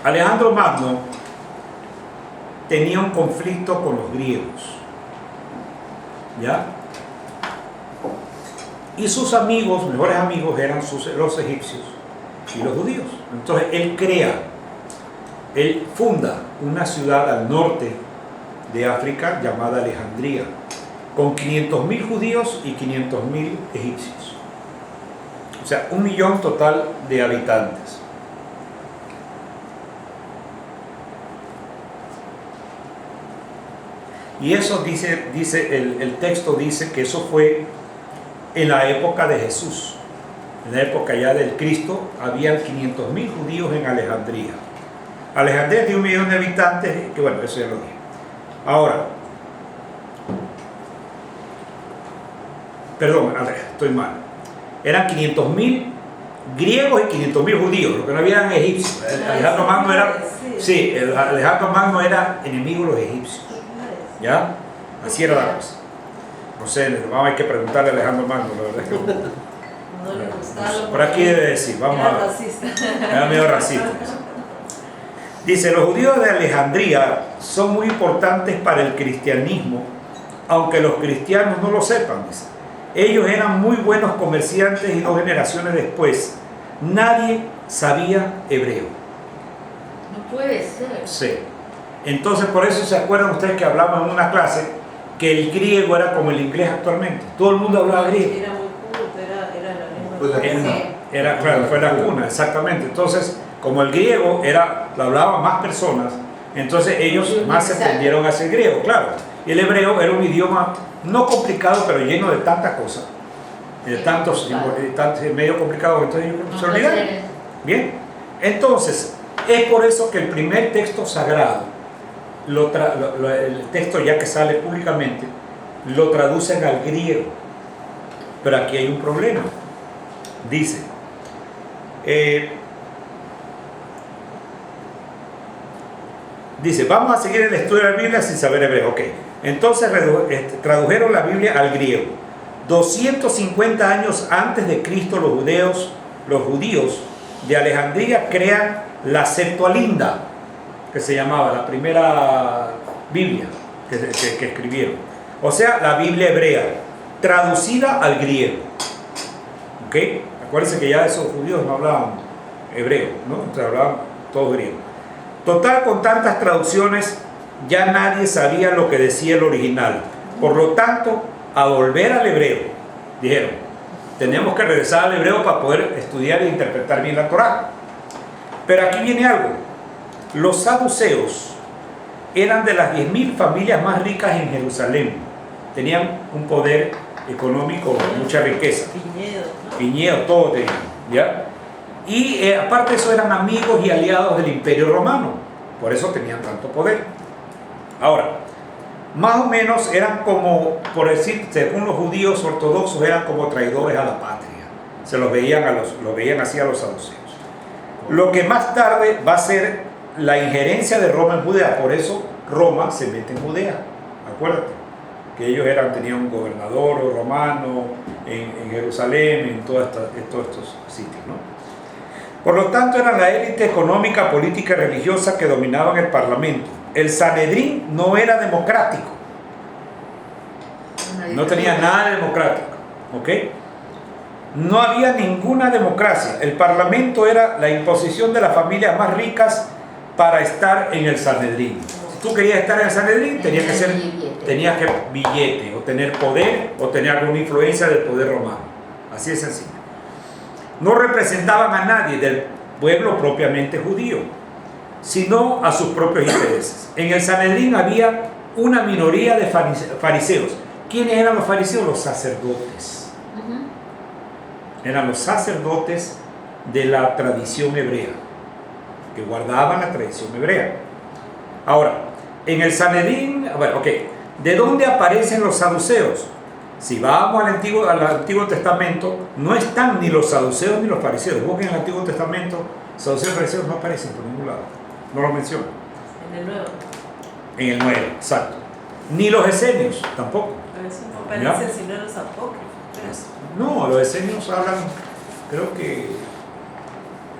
Alejandro Magno tenía un conflicto con los griegos, ¿ya? Y sus amigos, mejores amigos, eran los egipcios y los judíos. Entonces él funda una ciudad al norte de África llamada Alejandría, con 500.000 judíos y 500.000 egipcios. O sea, 1 millón total de habitantes. Y eso el texto dice que eso fue en la época de Jesús. En la época ya del Cristo, habían 500.000 judíos en Alejandría. Alejandría tiene 1 millón de habitantes, que bueno, eso ya lo dije. Ahora, perdón, estoy mal. Eran 500.000 griegos y 500.000 judíos, lo que no habían egipcios. Alejandro Magno Alejandro Magno era enemigo de los egipcios. ¿Ya? Así era la cosa. No sé, hay que preguntarle a Alejandro Magno, la verdad es que no le gustaba. Por aquí debe decir, vamos a ver. Racista. Era medio racista. Dice, los judíos de Alejandría son muy importantes para el cristianismo, aunque los cristianos no lo sepan, dice. Ellos eran muy buenos comerciantes y 2 generaciones después nadie sabía hebreo. No puede ser. Sí. Entonces por eso se acuerdan ustedes que hablamos en una clase que el griego era como el inglés actualmente. Todo el mundo hablaba griego. Era muy culto, era la lengua. Era, claro, fue la cuna, exactamente. Entonces, como el griego lo hablaban más personas, entonces ellos más se tendieron hacia el griego, claro. Y el hebreo era un idioma no complicado, pero lleno de tantas cosas, de tantos medio complicados, entonces ellos se olvidaron. Bien, entonces, es por eso que el primer texto sagrado, el texto ya que sale públicamente, lo traducen al griego. Pero aquí hay un problema. Dice, vamos a seguir el estudio de la Biblia sin saber hebreo. Ok, entonces tradujeron la Biblia al griego. 250 años antes de Cristo, los judíos de Alejandría crean la Septuaginta, que se llamaba la primera Biblia que escribieron. O sea, la Biblia hebrea, traducida al griego. ¿Ok? Acuérdense que ya esos judíos no hablaban hebreo, ¿no? Entonces hablaban todo griego. Total, con tantas traducciones, ya nadie sabía lo que decía el original. Por lo tanto, a volver al hebreo, dijeron, tenemos que regresar al hebreo para poder estudiar e interpretar bien la Torá. Pero aquí viene algo. Los saduceos eran de las 10.000 familias más ricas en Jerusalén. Tenían un poder económico, mucha riqueza. Viñedos, todo tenían, ¿ya? Y aparte de eso eran amigos y aliados del Imperio Romano. Por eso tenían tanto poder. Ahora, más o menos eran como, por decir, según los judíos ortodoxos, eran como traidores a la patria. Se los veían, los veían así a los saduceos. Lo que más tarde va a ser la injerencia de Roma en Judea. Por eso Roma se mete en Judea. Acuérdate que ellos tenían un gobernador romano en Jerusalén, en todos estos sitios, ¿no? Por lo tanto, eran la élite económica, política y religiosa que dominaban el parlamento. El Sanedrín no era democrático. No tenía nada democrático. ¿Ok? No había ninguna democracia. El parlamento era la imposición de las familias más ricas para estar en el Sanedrín. Si tú querías estar en el Sanedrín, tenías que billete, o tener poder, o tener alguna influencia del poder romano. Así de sencillo. No representaban a nadie del pueblo propiamente judío, sino a sus propios intereses. En el Sanedrín había una minoría de fariseos. ¿Quiénes eran los fariseos? Los sacerdotes. Eran los sacerdotes de la tradición hebrea, que guardaban la tradición hebrea. Ahora, en el Sanedrín, bueno, ok, ¿de dónde aparecen los saduceos? Si vamos al Antiguo Testamento, no están ni los saduceos ni los fariseos. Busquen en el Antiguo Testamento, saduceos y fariseos no aparecen por ningún lado, no los mencionan. En el Nuevo. En el Nuevo, exacto. Ni los esenios tampoco. Pero eso no aparece sino en los apócrifos. No, los esenios hablan, creo que...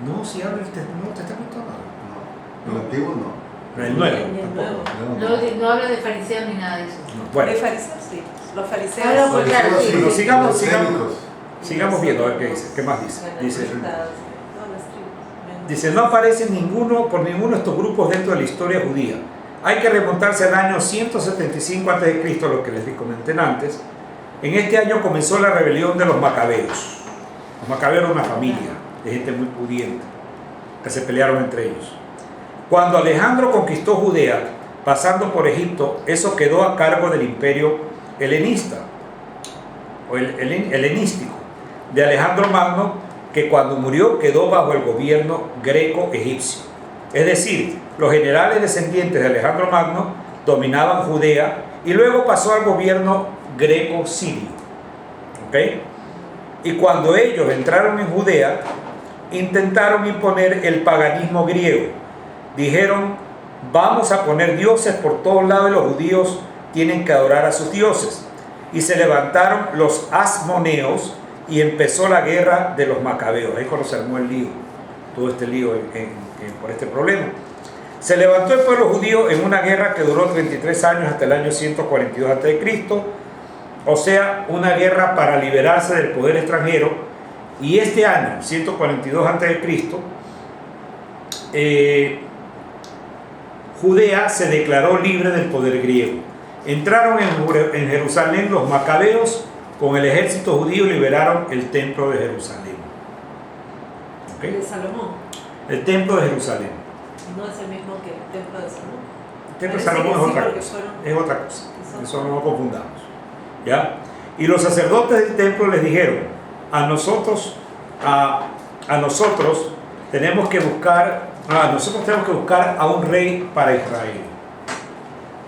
No, si habla el Nuevo Testamento, no. No, el antiguo no. Pero el Nuevo, En el tampoco. No habla de fariseos ni nada de eso. No. Bueno, De fariseos sí. Los fariseos. Ah, no, pues claro, sí, Fariseos, pero sí. sigamos Los viendo a ver qué dice. ¿Qué más dice? Dice, Todas las tribus. dice, no aparece por ninguno de estos grupos dentro de la historia judía. Hay que remontarse al año 175 a.C., lo que les comenté antes. En este año comenzó la rebelión de los macabeos. Los macabeos eran una familia de gente muy pudiente que se pelearon entre ellos. Cuando Alejandro conquistó Judea, pasando por Egipto, eso quedó a cargo del imperio helenista, o helenístico, de Alejandro Magno, que cuando murió quedó bajo el gobierno greco-egipcio. Es decir, los generales descendientes de Alejandro Magno dominaban Judea y luego pasó al gobierno greco-sirio. ¿Ok? Y cuando ellos entraron en Judea, intentaron imponer el paganismo griego. Dijeron, vamos a poner dioses por todos lados y los judíos tienen que adorar a sus dioses. Y se levantaron los asmoneos y empezó la guerra de los macabeos. Ahí cuando se armó el lío, todo este lío por este problema. Se levantó el pueblo judío en una guerra que duró 33 años hasta el año 142 a.C., o sea, una guerra para liberarse del poder extranjero. Y este año, 142 a.C., Judea se declaró libre del poder griego. Entraron en Jerusalén los macabeos con el ejército judío y liberaron el templo de Jerusalén. ¿Ok? De Salomón. El templo de Jerusalén. No es el mismo que el templo de Salomón. El templo de Parece Salomón que es sí, otra porque cosa. fueron- Es otra cosa. Eso no lo confundamos. ¿Ya? Y los sacerdotes del templo les dijeron, nosotros tenemos que buscar a un rey para Israel.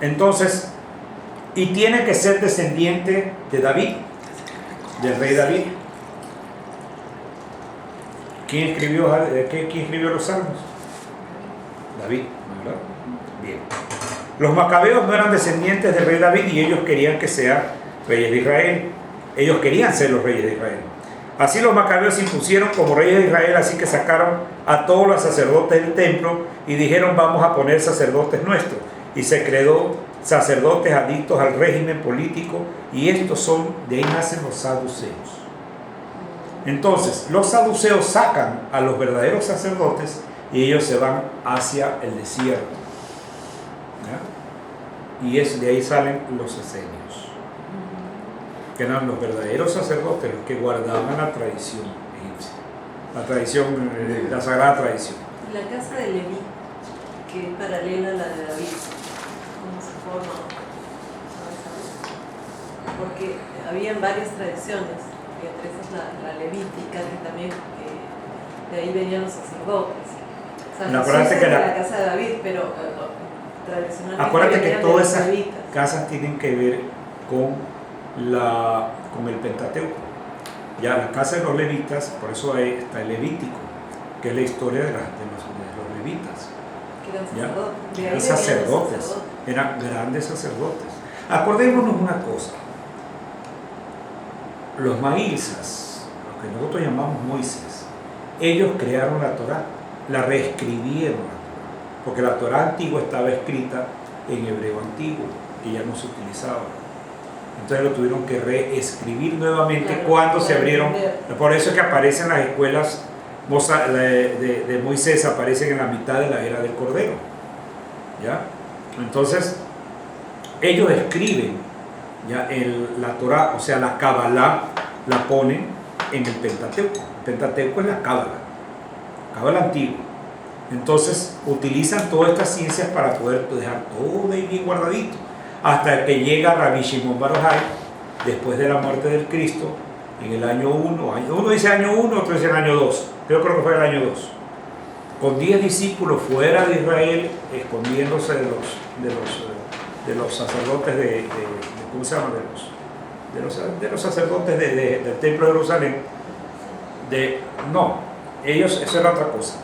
Entonces, y tiene que ser descendiente de David, del rey David. ¿Quién escribió los salmos? David, ¿verdad? Bien. Los macabeos no eran descendientes del rey David y ellos querían que sean reyes de Israel. Ellos querían ser los reyes de Israel. Así los macabeos se impusieron como reyes de Israel, así que sacaron a todos los sacerdotes del templo y dijeron, vamos a poner sacerdotes nuestros. Y se creó sacerdotes adictos al régimen político, y de ahí nacen los saduceos. Entonces, los saduceos sacan a los verdaderos sacerdotes y ellos se van hacia el desierto. ¿Ya? Y de ahí salen los esenios, que eran los verdaderos sacerdotes, los que guardaban la tradición egipcia, la tradición, la sagrada tradición. La casa de Leví, que es paralela a la de David, ¿cómo se forma? ¿Sabes? Porque habían varias tradiciones, y entre esas la levítica, que también de ahí venían los sacerdotes. O sea, Acuérdate Jesús que es de la- la casa de David, pero tradicionalmente Acuérdate que venían de toda los esa- levitas. casas tienen que ver con el Pentateuco. Ya la casa de los levitas, por eso está el Levítico, que es la historia de los levitas. Que eran ¿Ya? sacerdotes. De ahí Eran venían los sacerdotes, eran grandes sacerdotes. Acordémonos una cosa, los maízas, lo que nosotros llamamos Moisés, ellos crearon la Torá, la reescribieron la Torá, porque la Torá antigua estaba escrita en hebreo antiguo, que ya no se utilizaba. Entonces lo tuvieron que reescribir nuevamente Claro, cuando se claro, abrieron. claro. Por eso es que aparecen las escuelas de Moisés, aparecen en la mitad de la era del Cordero. ¿Ya? Entonces, ellos escriben ya la Torá, o sea, la Kabbalah, la ponen en el Pentateuco. El Pentateuco es la Kabbalah antigua. Entonces, utilizan todas estas ciencias para poder dejar todo ahí bien guardadito. Hasta que llega Rabbi Shimon Bar Yochai, después de la muerte del Cristo, en el año 1, uno dice año 1, otro dice el año 2, yo creo que fue el año 2, con 10 discípulos fuera de Israel, escondiéndose de los sacerdotes ¿cómo se llama? De los sacerdotes del templo de Jerusalén. No, ellos, eso era otra cosa.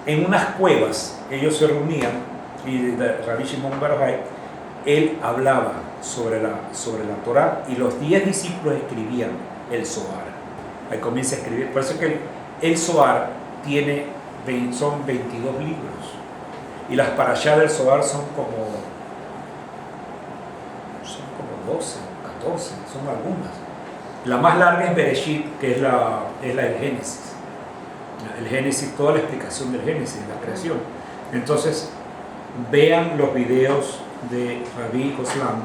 En unas cuevas, ellos se reunían, y Rabbi Shimon Bar Yochai, él hablaba sobre la Torá, y los 10 discípulos escribían el Zohar. Ahí comienza a escribir. Por eso es que el Zohar son 22 libros. Y las parashá del Zohar son como 12, 14, son algunas. La más larga es Bereshit, que es la del Génesis. El Génesis, toda la explicación del Génesis, la creación. Entonces, vean los videos de Rabbi Goslam.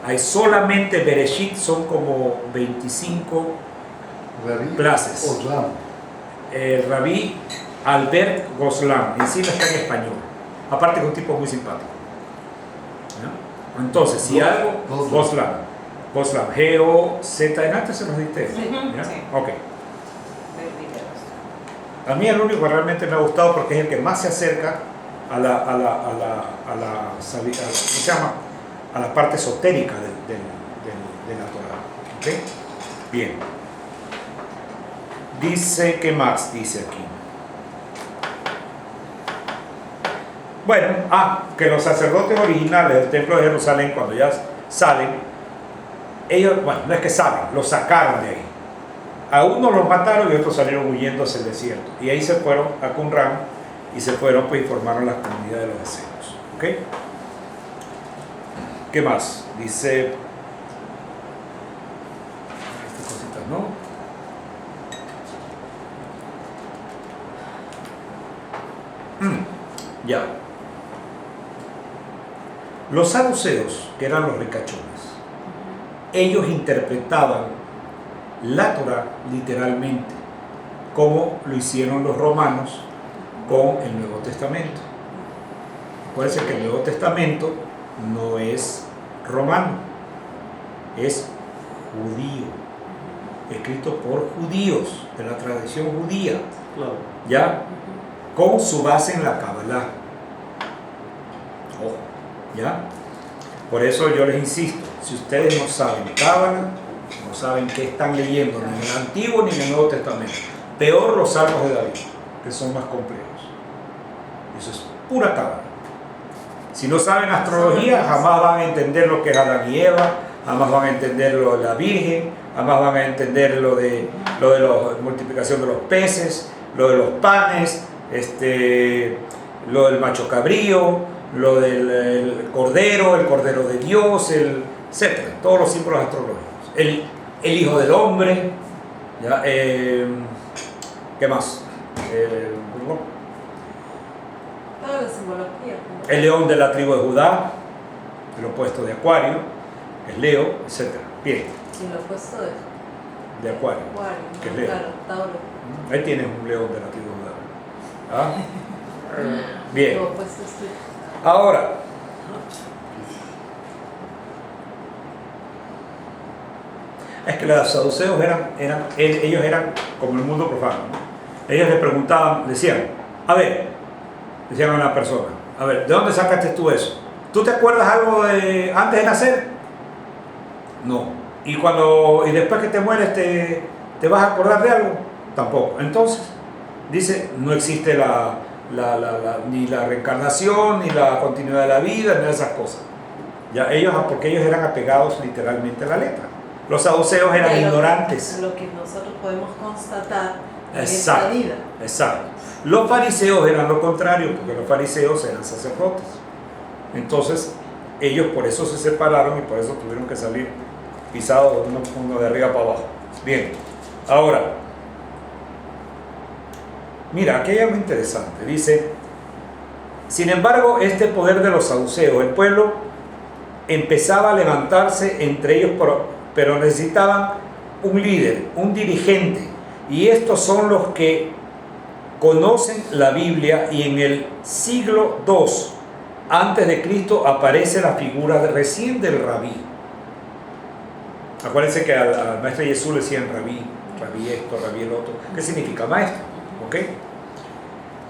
Hay solamente Bereshit, son como 25 Rabí clases. Oslam. Rabbi Albert Goslam, encima está en español. Aparte que es un tipo muy simpático. ¿Ya? Entonces, si algo, Goslam, G-O-Z, antes se los diste. Sí. ¿Ya? Sí. Ok. A mí el único que realmente me ha gustado porque es el que más se acerca a ¿cómo se llama? A la parte esotérica de la Torah. ¿Okay? Bien. Dice, ¿qué más dice aquí? Bueno, que los sacerdotes originales del templo de Jerusalén, cuando ya salen, ellos, bueno, no es que salen, los sacaron de ahí. A unos los mataron y otros salieron huyendo hacia el desierto. Y ahí se fueron a Qumran y se fueron, pues, y formaron las comunidades de los esenios. ¿Ok? ¿Qué más? Dice... Estas cositas, ¿no? Ya. Los saduceos, que eran los ricachones, ellos interpretaban la Torah literalmente, como lo hicieron los romanos con el Nuevo Testamento. Acuérdense que el Nuevo Testamento no es romano, es judío, escrito por judíos de la tradición judía, Claro. ¿ya? Con su base en la Kabbalah. Ojo, ¿ya? Por eso yo les insisto, si ustedes no saben Kabbalah, no saben qué están leyendo ni en el Antiguo ni en el Nuevo Testamento, peor los Salmos de David, que son más complejos. Eso es pura Kabbalah. Si no saben astrología, jamás van a entender lo que es Adán y Eva, jamás van a entender lo de la Virgen, jamás van a entender lo de la multiplicación de los peces, lo de los panes, lo del macho cabrío, lo del cordero, el cordero de Dios, etc. Todos los símbolos astrológicos. El hijo del hombre, ¿ya? ¿Qué más? Toda la simbología. ¿No? El león de la tribu de Judá, el opuesto de Acuario, que es Leo, etc. Bien, Y lo opuesto de Acuario, que es Leo. Claro, Tauro. Ahí tienes un león de la tribu de Judá. ¿Ah? Bien. Lo opuesto es tú. Ahora, es que los saduceos ellos eran como el mundo profano, ¿no? Ellos le preguntaban, decían a la persona, a ver, ¿de dónde sacaste tú eso? ¿Tú te acuerdas algo de antes de nacer? No. ¿Y después que te mueres te vas a acordar de algo? Tampoco. Entonces, dice, no existe ni la reencarnación, ni la continuidad de la vida, ni esas cosas. Ya porque ellos eran apegados literalmente a la letra. Los saduceos eran ignorantes. Lo que nosotros podemos constatar en Exacto, esta vida. exacto. Los fariseos eran lo contrario, porque los fariseos eran sacerdotes. Entonces, ellos por eso se separaron y por eso tuvieron que salir pisados uno de arriba para abajo. Bien, ahora, mira, aquí hay algo interesante. Dice, sin embargo, este poder de los saduceos, el pueblo empezaba a levantarse entre ellos, pero necesitaban un líder, un dirigente. Y estos son los que conocen la Biblia, y en el siglo II antes de Cristo aparece la figura recién del rabí. Acuérdense que al maestro Jesús le decían rabí esto, rabí el otro. ¿Qué significa maestro? ¿Ok?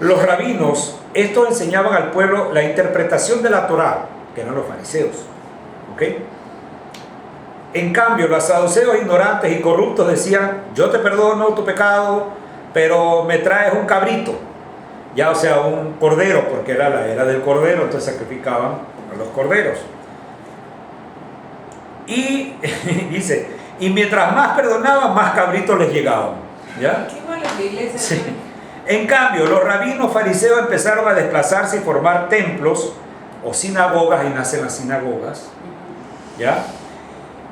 Los rabinos, estos enseñaban al pueblo la interpretación de la Torá, que eran los fariseos. ¿Ok? En cambio, los saduceos ignorantes y corruptos decían, yo te perdono tu pecado, pero me traes un cabrito, ya, o sea, un cordero, porque era la era del cordero, entonces sacrificaban a los corderos. Y dice, y mientras más perdonaban, más cabritos les llegaban. ¿Ya? ¿Qué igual es la iglesia? Sí. En cambio, los rabinos fariseos empezaron a desplazarse y formar templos o sinagogas, y nacen las sinagogas. ¿Ya?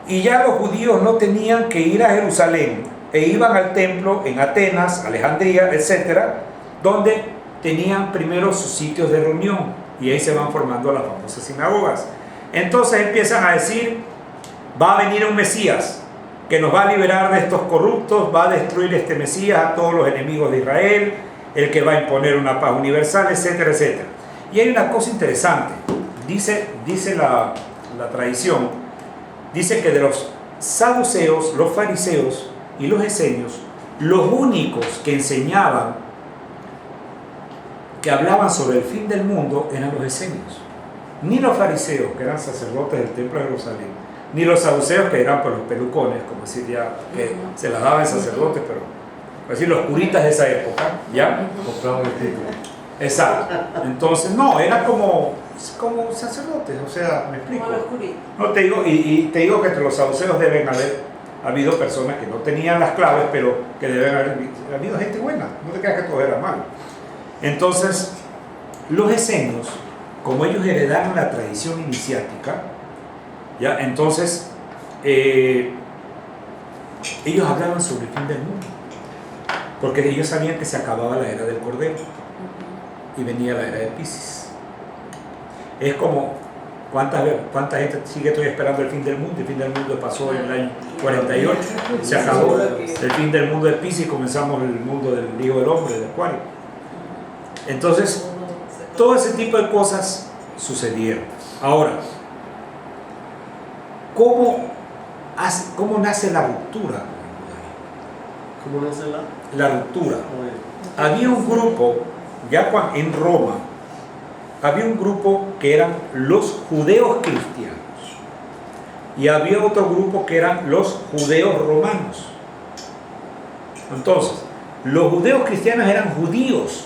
Y ya los judíos no tenían que ir a Jerusalén, e iban al templo en Atenas, Alejandría, etcétera, donde tenían primero sus sitios de reunión, y ahí se van formando las famosas sinagogas. Entonces empiezan a decir, va a venir un Mesías que nos va a liberar de estos corruptos, va a destruir este Mesías a todos los enemigos de Israel, el que va a imponer una paz universal, etcétera, etcétera. Y hay una cosa interesante, dice la tradición, dice que de los saduceos, los fariseos y los esenios, los únicos que enseñaban, que hablaban sobre el fin del mundo, eran los esenios. Ni los fariseos, que eran sacerdotes del templo de Jerusalén, ni los saduceos, que eran por los pelucones, como decir ya, que se las daban sacerdotes, pero decir los curitas de esa época, ¿ya? Compraban el título. Exacto. Entonces, no, era como sacerdotes, o sea, me explico. Como los curitas. No te digo, y te digo que entre los saduceos deben haber habido personas que no tenían las claves, pero que deben haber habido gente buena, no te creas que todo era malo. Entonces, los esenios, como ellos heredaron la tradición iniciática, ¿ya? Entonces, ellos hablaban sobre el fin del mundo, porque ellos sabían que se acababa la era del Cordero y venía la era de Piscis. Es como, ¿cuánta gente sigue todavía esperando el fin del mundo? El fin del mundo pasó en el año 48, se acabó el fin del mundo de Piscis y comenzamos el mundo del Hijo del Hombre, del Acuario. Entonces, todo ese tipo de cosas sucedieron. Ahora, ¿cómo nace la ruptura? ¿Cómo nace La ruptura. Había un grupo, en Roma, había un grupo que eran los judeos cristianos, y había otro grupo que eran los judeos romanos. Entonces, los judeos cristianos eran judíos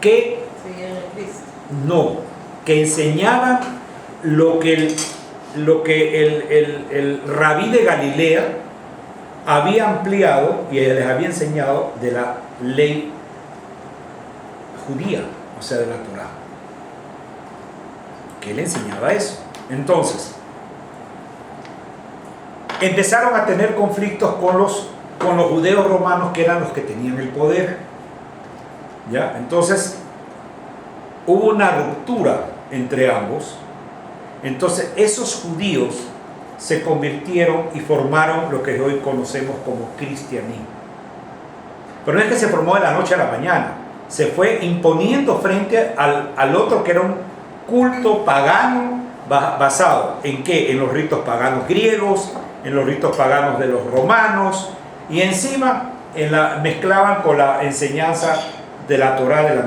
que que enseñaban lo que el rabí de Galilea había ampliado y les había enseñado de la ley judía, o sea, de la Torá, que él enseñaba eso. Entonces, empezaron a tener conflictos con los judeos romanos, que eran los que tenían el poder, ¿ya? Entonces, hubo una ruptura entre ambos. Entonces, esos judíos se convirtieron y formaron lo que hoy conocemos como cristianismo. Pero no es que se formó de la noche a la mañana, se fue imponiendo frente al otro, que era un culto pagano basado en ¿qué? En los ritos paganos griegos, en los ritos paganos de los romanos, y encima mezclaban con la enseñanza de la Torá de los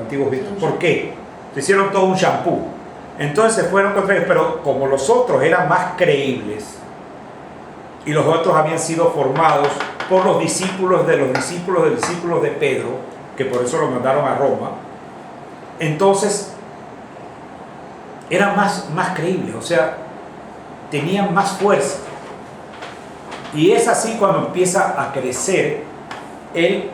antiguos ritos. ¿Por qué? Se hicieron todo un shampoo. Entonces se fueron contra ellos, pero como los otros eran más creíbles y los otros habían sido formados por los discípulos de los discípulos de discípulos de Pedro, que por eso lo mandaron a Roma, entonces eran más creíbles, o sea, tenían más fuerza. Y es así cuando empieza a crecer el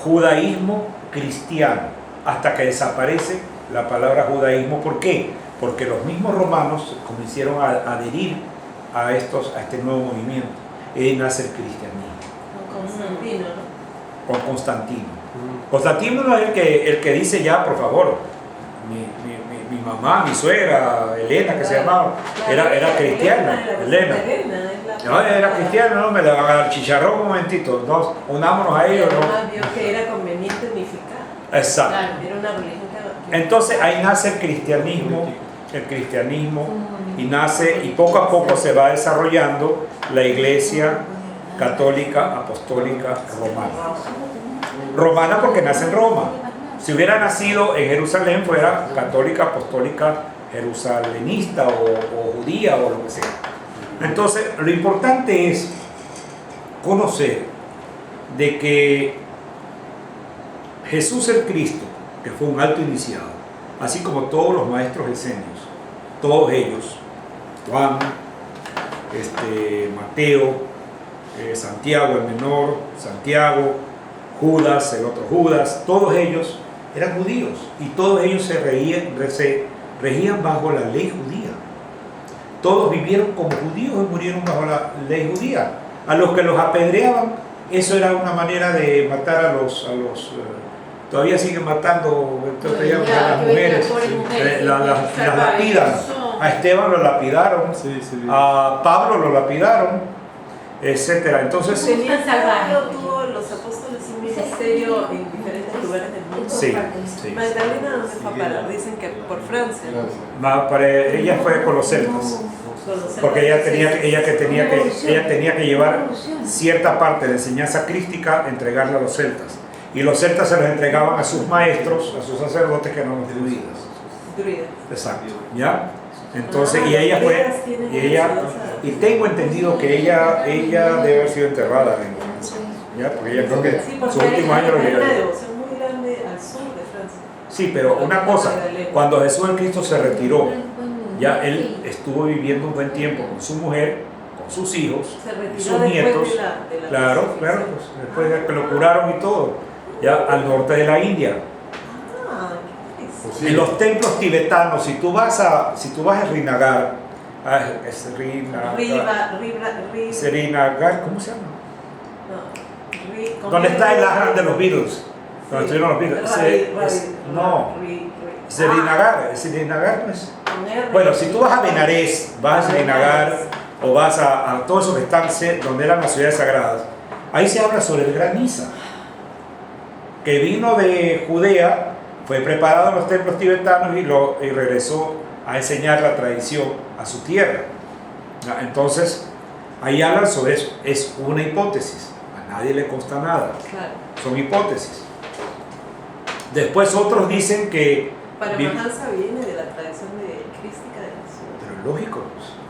judaísmo cristiano, hasta que desaparece la palabra judaísmo. ¿Por qué? Porque los mismos romanos comenzaron a adherir a este nuevo movimiento y nace el cristianismo. Constantino, ¿no? Con Constantino. Constantino no es el que dice ya, por favor, mi mamá, mi suegra, Elena, que se llamaba, era cristiana. Elena. No, era cristiana, no me le van a dar chicharrón un momentito, unámonos a ellos. Además vio que era conveniente unificar. Exacto. Claro, era una religión que... Entonces ahí nace el cristianismo y nace y poco a poco se va desarrollando la iglesia católica apostólica romana. Romana porque nace en Roma. Si hubiera nacido en Jerusalén fuera católica apostólica jerusalenista o judía o lo que sea. Entonces lo importante es conocer de que Jesús el Cristo, que fue un alto iniciado, así como todos los maestros esenios, todos ellos, Juan, Mateo, Santiago el menor, Santiago, Judas, el otro Judas, todos ellos eran judíos y todos ellos se regían bajo la ley judía. Todos vivieron como judíos y murieron bajo la ley judía. A los que los apedreaban, eso era una manera de matar a los todavía siguen matando a las mujeres, las lapidan. A Esteban lo lapidaron, a Pablo lo lapidaron, etcétera. Entonces, los apóstoles un ministerio en diferentes lugares del mundo. Sí. Magdalena, ¿dónde fue a parar? Dicen que por Francia. Ella fue con los celtas, porque ella tenía que llevar cierta parte de enseñanza crística, entregarla a los celtas. Y los celtas se los entregaban a sus maestros, a sus sacerdotes, que eran los druidas. Exacto. ¿Ya? Entonces, y tengo entendido que ella debe haber sido enterrada en Francia. ¿Ya? Porque ella creo que sus últimos años lo hay una vivió. devoción muy grande al sur de Francia. Sí, pero una cosa, cuando Jesús el Cristo se retiró, ya él estuvo viviendo un buen tiempo con su mujer, con sus hijos, sus nietos, claro, pues, después de que lo curaron y todo, ya al norte de la India. En los templos tibetanos, si tú vas a Srinagar, Srinagar, ¿cómo se llama? ¿Dónde está el ashram de los Beatles? Donde estuvieron los Beatles. No, Srinagar no es. Bueno, si tú vas a Benares, vas a Srinagar o vas a todos esos que están donde eran las ciudades sagradas, ahí se habla sobre el gran Isa, que vino de Judea, fue preparado en los templos tibetanos y regresó a enseñar la tradición a su tierra. Entonces, ahí hablan sobre eso. Es una hipótesis. A nadie le consta nada. Claro. Son hipótesis. Después otros dicen que... Paramahansa viene de la tradición crística de Jesús. Pero lógico.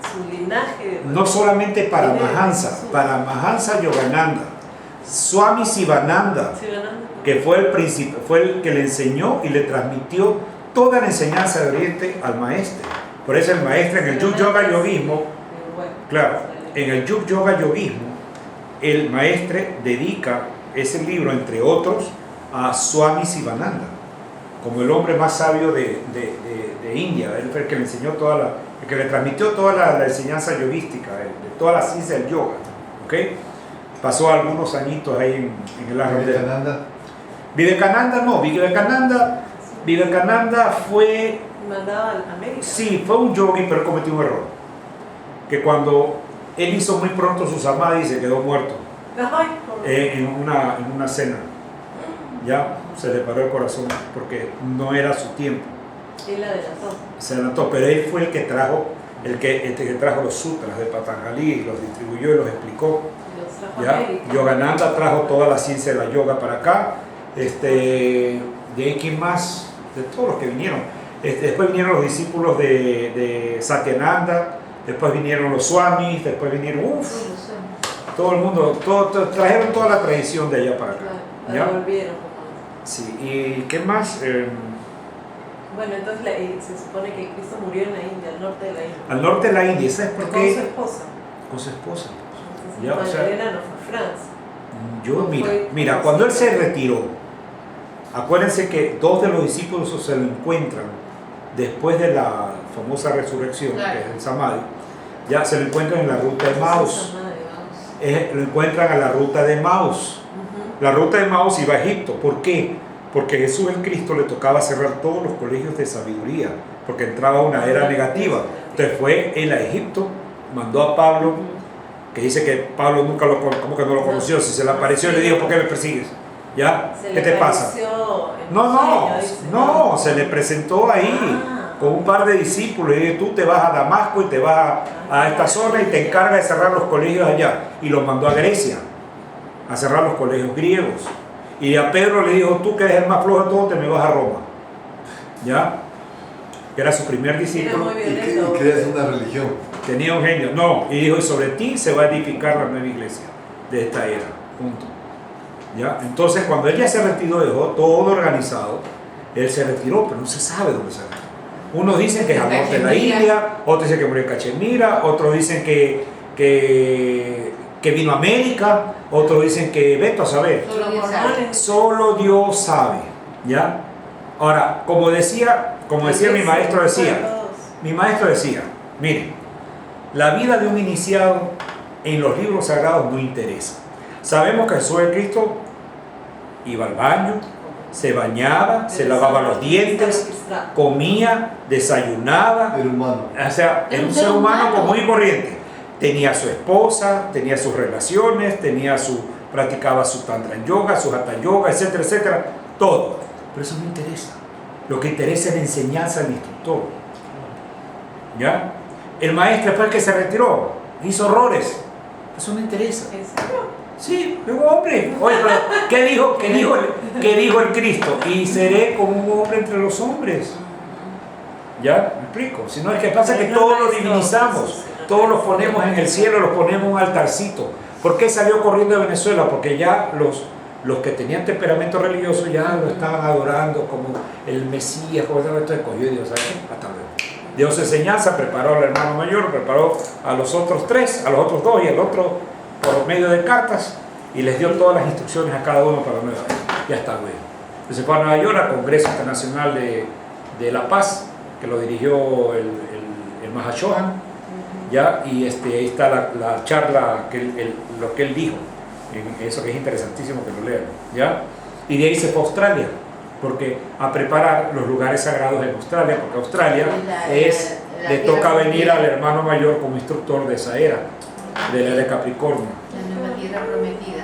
Su linaje. No solamente Paramahansa, Paramahansa Yogananda, Swami Sivananda, que fue el que le enseñó y le transmitió toda la enseñanza de Oriente al maestro. Por eso el maestro en el Yuga Yoga Yogismo, claro, en el Yuga Yoga Yogismo, el maestro dedica ese libro, entre otros, a Swami Sivananda, como el hombre más sabio de India. Él fue el que le enseñó el que le transmitió toda la enseñanza yogística, de toda la ciencia del yoga. ¿Okay? Pasó algunos añitos ahí en el área de Vivekananda. No, Vivekananda fue mandado a América. Sí, fue un yogi, pero cometió un error. Que cuando él hizo muy pronto su samadhi, se quedó muerto en una cena. Ya se le paró el corazón porque no era su tiempo. Él adelantó. Se adelantó, pero él fue el que trajo los sutras de Patanjali, los distribuyó y los explicó. ¿Ya? Yogananda trajo toda la ciencia de la yoga para acá. De ahí, ¿quién más? de todos los que vinieron. Después vinieron los discípulos de Satyananda, después vinieron los swamis, después vinieron, todo el mundo, trajeron toda la tradición de allá para acá. Claro, ¿Ya? la volvieron. Sí, ¿y qué más? Bueno, entonces se supone que Cristo murió en la India, al norte de la India. Al norte de la India, ¿sabes por Con su qué? esposa. Con su esposa. Entonces, Ya, o sea, Magdalena no fue a Francia. Mira, cuando él se retiró, acuérdense que dos de los discípulos se lo encuentran después de la famosa resurrección, Claro. que es el Samadhi, ya se lo encuentran en la ruta de Maús. Lo encuentran a la ruta de Maús. La ruta de Maús iba a Egipto. ¿Por qué? Porque Jesús el Cristo le tocaba cerrar todos los colegios de sabiduría, porque entraba una era negativa. Entonces fue él a Egipto, mandó a Pablo, que dice que Pablo nunca lo, ¿cómo que no lo conoció? Si se le apareció y le dijo, ¿por qué me persigues? ¿Ya? ¿Qué te pasa? No, se le presentó ahí con un par de discípulos y dijo, tú te vas a Damasco y te vas a esta zona y te encargas de cerrar los colegios allá. Y los mandó a Grecia a cerrar los colegios griegos. Y a Pedro le dijo, tú que eres el más flojo de todos, te me vas a Roma. ¿Ya? Que era su primer discípulo. Y creas una religión. Tenía un genio. No, y dijo, y sobre ti se va a edificar la nueva iglesia de esta era. Punto. ¿Ya? Entonces, cuando ella se retiró, dejó todo organizado. Él se retiró, pero no se sabe dónde se retiró. Unos dicen que es al norte de la India, otros dicen que murió en Cachemira, otros dicen que vino a América, otros dicen que veto a saber. Solo Dios sabe. ¿Ya? Ahora, como decía mi maestro decía, miren, la vida de un iniciado en los libros sagrados no interesa. Sabemos que Jesús el Cristo iba al baño, se bañaba, se lavaba los dientes, comía, desayunaba. El humano. O sea, era un ser humano común y corriente. Tenía su esposa, tenía sus relaciones, practicaba su tantra yoga, su hatha yoga, etcétera, etcétera, todo. Pero eso no interesa. Lo que interesa es la enseñanza del instructor. ¿Ya? El maestro, después que se retiró, hizo horrores. Eso no interesa. ¿En serio? Sí, luego hombre. Oye, pero ¿qué dijo el Cristo? Y seré como un hombre entre los hombres. ¿Ya? ¿Me explico? Si no, es que pasa que todos lo divinizamos. Todos los ponemos en el cielo, los ponemos en un altarcito. ¿Por qué salió corriendo de Venezuela? Porque ya los que tenían temperamento religioso ya lo estaban adorando como el Mesías, como esto escogió Dios. ¿Sabes qué? Hasta luego. Dios enseñanza, preparó al hermano mayor, preparó a los otros tres, a los otros dos y al otro por medio de cartas y les dio todas las instrucciones a cada uno para Nueva York. Ya está luego. Entonces fue a Nueva York, al Congreso Internacional de la Paz, que lo dirigió el Mahashohan. ¿Ya? Y ahí está la charla, lo que él dijo, eso que es interesantísimo que lo lean, ¿ya? Y de ahí se fue a Australia, porque a preparar los lugares sagrados en Australia, porque Australia le toca venir al hermano mayor como instructor de esa era, de la era de Capricornio. La nueva tierra prometida.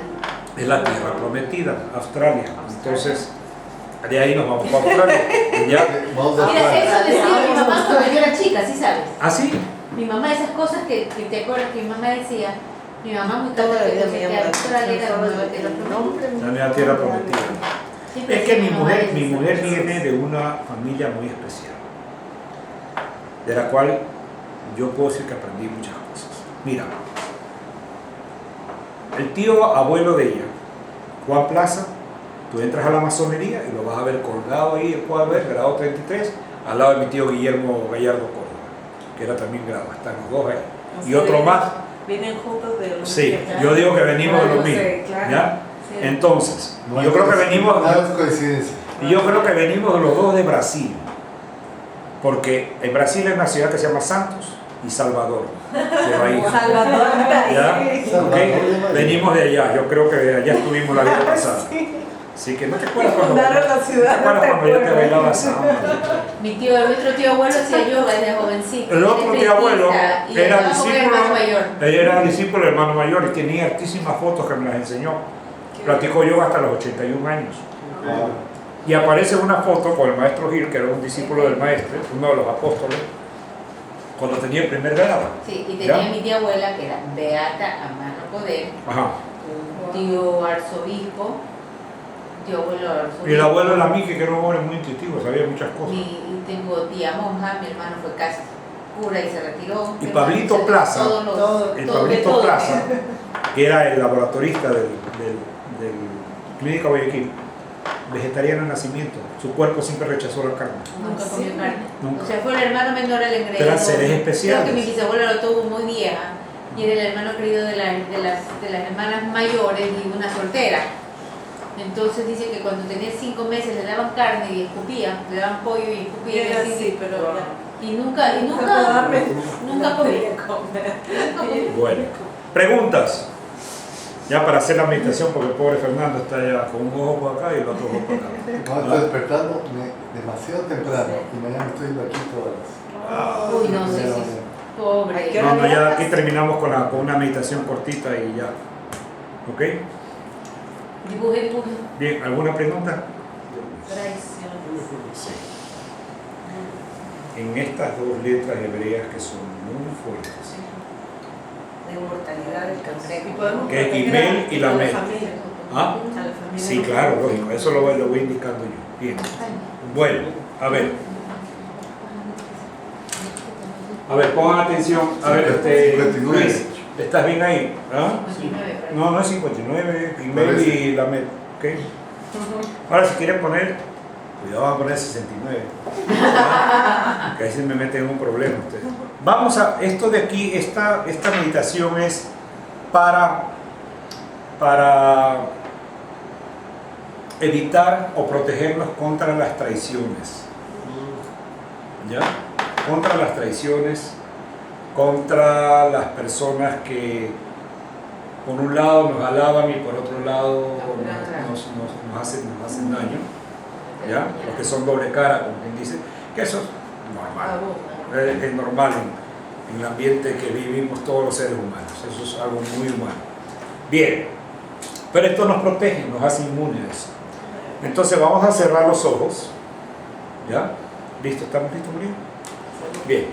Es la tierra prometida, Australia. Entonces, de ahí nos vamos para Australia. ¿Ya? Vamos a Mira, eso decía mi mamá cuando yo era chica, ¿sí sabes? ¿Ah, sí? Mi mamá, esas cosas que te acuerdas que mi mamá decía, mi mamá muy Toda la vida que me llama la Australia era la nueva tierra prometida. La nueva tierra prometida. Siempre Es que decía mi mujer eso. viene de una familia muy especial, de la cual yo puedo decir que aprendí muchas cosas. Mira, el tío abuelo de ella, Juan Plaza, tú entras a la masonería y lo vas a ver colgado ahí, el cuadro es grado 33, al lado de mi tío Guillermo Gallardo Córdoba, que era también grado, están los dos ahí. Y otro más. Vienen juntos de los Sí, mismos. yo digo que venimos de los mismos. Claro. ¿Ya? Sí. Entonces, No yo creo que venimos. Nada es coincidencia. Y yo creo que venimos los dos de Brasil, porque en Brasil hay una ciudad que se llama Santos y Salvador, de Bahía. Salvador. ¿Ya? Sí. ¿Ok? Venimos de allá, yo creo que de allá estuvimos la vida pasada. Así que no te acuerdas cuando, Fundaron la ciudad, ¿te acuerdas no te cuando yo te acuerdas. bailaba samba? El otro tío abuelo hacía yoga desde jovencito. El otro tío abuelo Y era trabajó con el discípulo, hermano mayor. era discípulo del hermano mayor y tenía altísimas fotos que me las enseñó. Practicó yoga hasta los 81 años. Y aparece una foto con el maestro Gil, que era un discípulo del maestro, uno de los apóstoles, cuando tenía el primer grado. Sí, y ¿Ya? tenía mi tía abuela que era Beata a mano poder, Ajá. un tío arzobispo Tío abuelo. Y el abuelo de la Miki, que era un hombre muy intuitivo, sabía muchas cosas. Y tengo tía monja, mi hermano fue casi cura y se retiró. Y Pablito Plaza, el Pablito Plaza, que era el laboratorista del Clínica Guayaquil, vegetariano de nacimiento, su cuerpo siempre rechazó la carne. Nunca comió carne. Nunca. O sea, fue el hermano menor al engreído. Eran seres especiales. Creo que mi bisabuela lo tuvo muy vieja y era el hermano querido de las hermanas mayores y una soltera. Entonces dice que cuando tenía 5 meses le daban carne y escupía, le daban pollo y escupía. Era y así, pero y nunca comí. Bueno, preguntas. Ya para hacer la meditación, porque el pobre Fernando está ya con un ojo por acá y el otro ojo por acá. No, estoy despertando demasiado temprano y mañana estoy aquí todas. Uy, no, sí. Pobre. No, ya aquí terminamos con una meditación cortita y ya. ¿Ok? Dibuje. Bien, ¿alguna pregunta? Sí. En estas dos letras hebreas que son muy fuertes. De mortalidad del cangrejo. Y podemos Que es proteger Gimel y la a Met. familia. ¿Ah? A la familia. Sí, claro, lógico. Eso lo voy indicando yo. Bien. Bueno, a ver. A ver, pongan atención. A ver, 59. Luis, ¿estás bien ahí? ¿Ah? No, no es 59, Gimel y la Met. ¿Ok? Ahora, si quieren poner, cuidado, van a poner 69. Que ahí se me meten en un problema ustedes. Vamos a, esto de aquí, esta meditación es para evitar o protegernos contra las traiciones. ¿Ya? Contra las traiciones, contra las personas que por un lado nos alaban y por otro lado nos hacen daño. ¿Ya? Los que son doble cara, como quien dice, que eso es normal. Es normal en el ambiente que vivimos todos los seres humanos. Eso es algo muy humano. Bien, pero esto nos protege, nos hace inmunes a eso. Entonces vamos a cerrar los ojos. ¿Ya? ¿Listo? ¿Estamos listos, María? Bien.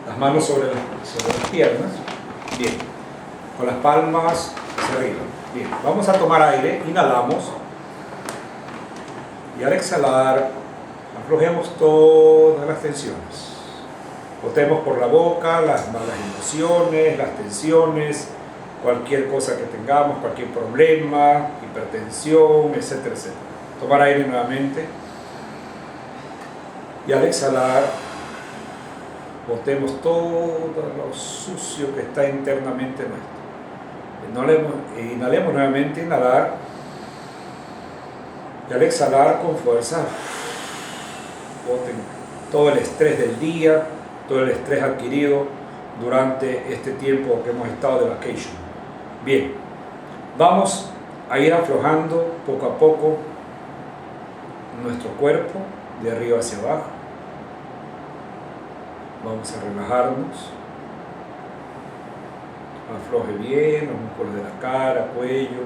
Las manos sobre las piernas. Bien. Con las palmas hacia arriba. Bien. Vamos a tomar aire. Inhalamos. Y al exhalar, aflojemos todas las tensiones. Botemos por la boca las malas emociones, las tensiones, cualquier cosa que tengamos, cualquier problema, hipertensión, etcétera, etcétera. Tomar aire nuevamente. Y al exhalar, botemos todo lo sucio que está internamente nuestro. Inhalemos nuevamente, inhalar. Y al exhalar con fuerza, boten todo el estrés del día, todo el estrés adquirido durante este tiempo que hemos estado de vacation. Bien, vamos a ir aflojando poco a poco nuestro cuerpo de arriba hacia abajo. Vamos a relajarnos. Afloje bien los músculos de la cara, cuello,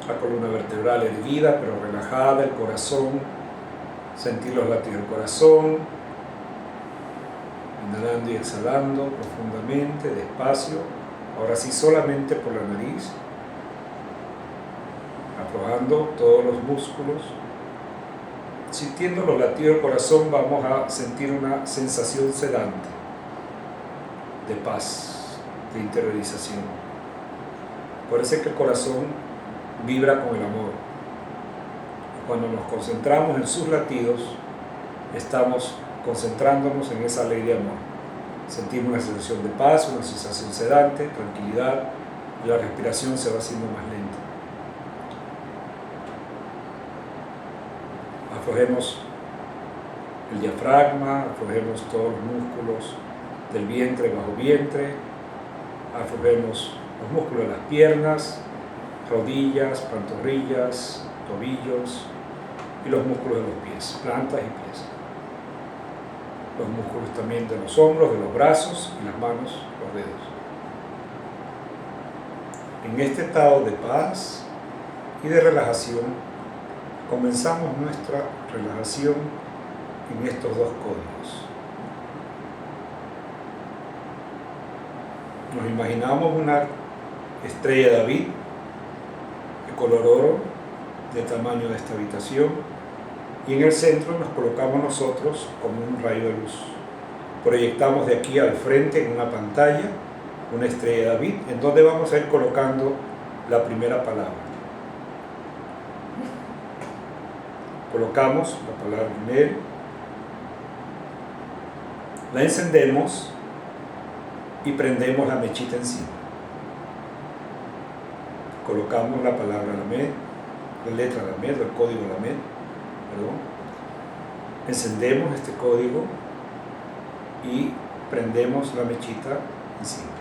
la columna vertebral erguida pero relajada, el corazón, sentir los latidos del corazón, inhalando y exhalando profundamente, despacio, ahora sí solamente por la nariz, aflojando todos los músculos, sintiendo los latidos del corazón. Vamos a sentir una sensación sedante, de paz, de interiorización. Parece que el corazón vibra con el amor. Cuando nos concentramos en sus latidos, estamos concentrándonos en esa ley de amor. Sentimos una sensación de paz, una sensación sedante, tranquilidad, y la respiración se va haciendo más lenta. Aflojemos el diafragma, aflojemos todos los músculos del vientre, bajo vientre, aflojemos los músculos de las piernas, rodillas, pantorrillas, tobillos y los músculos de los pies, plantas y pies. Los músculos también de los hombros, de los brazos y las manos, los dedos. En este estado de paz y de relajación, comenzamos nuestra relajación en estos dos códigos. Nos imaginamos una estrella de David de color oro del tamaño de esta habitación, y en el centro nos colocamos nosotros como un rayo de luz. Proyectamos de aquí al frente en una pantalla una estrella de David, en donde vamos a ir colocando la primera palabra. Colocamos la palabra en él, la encendemos y prendemos la mechita encima. Colocamos la palabra Lamed, la letra Lamed, el código Lamed, perdón. Encendemos este código y prendemos la mechita encima.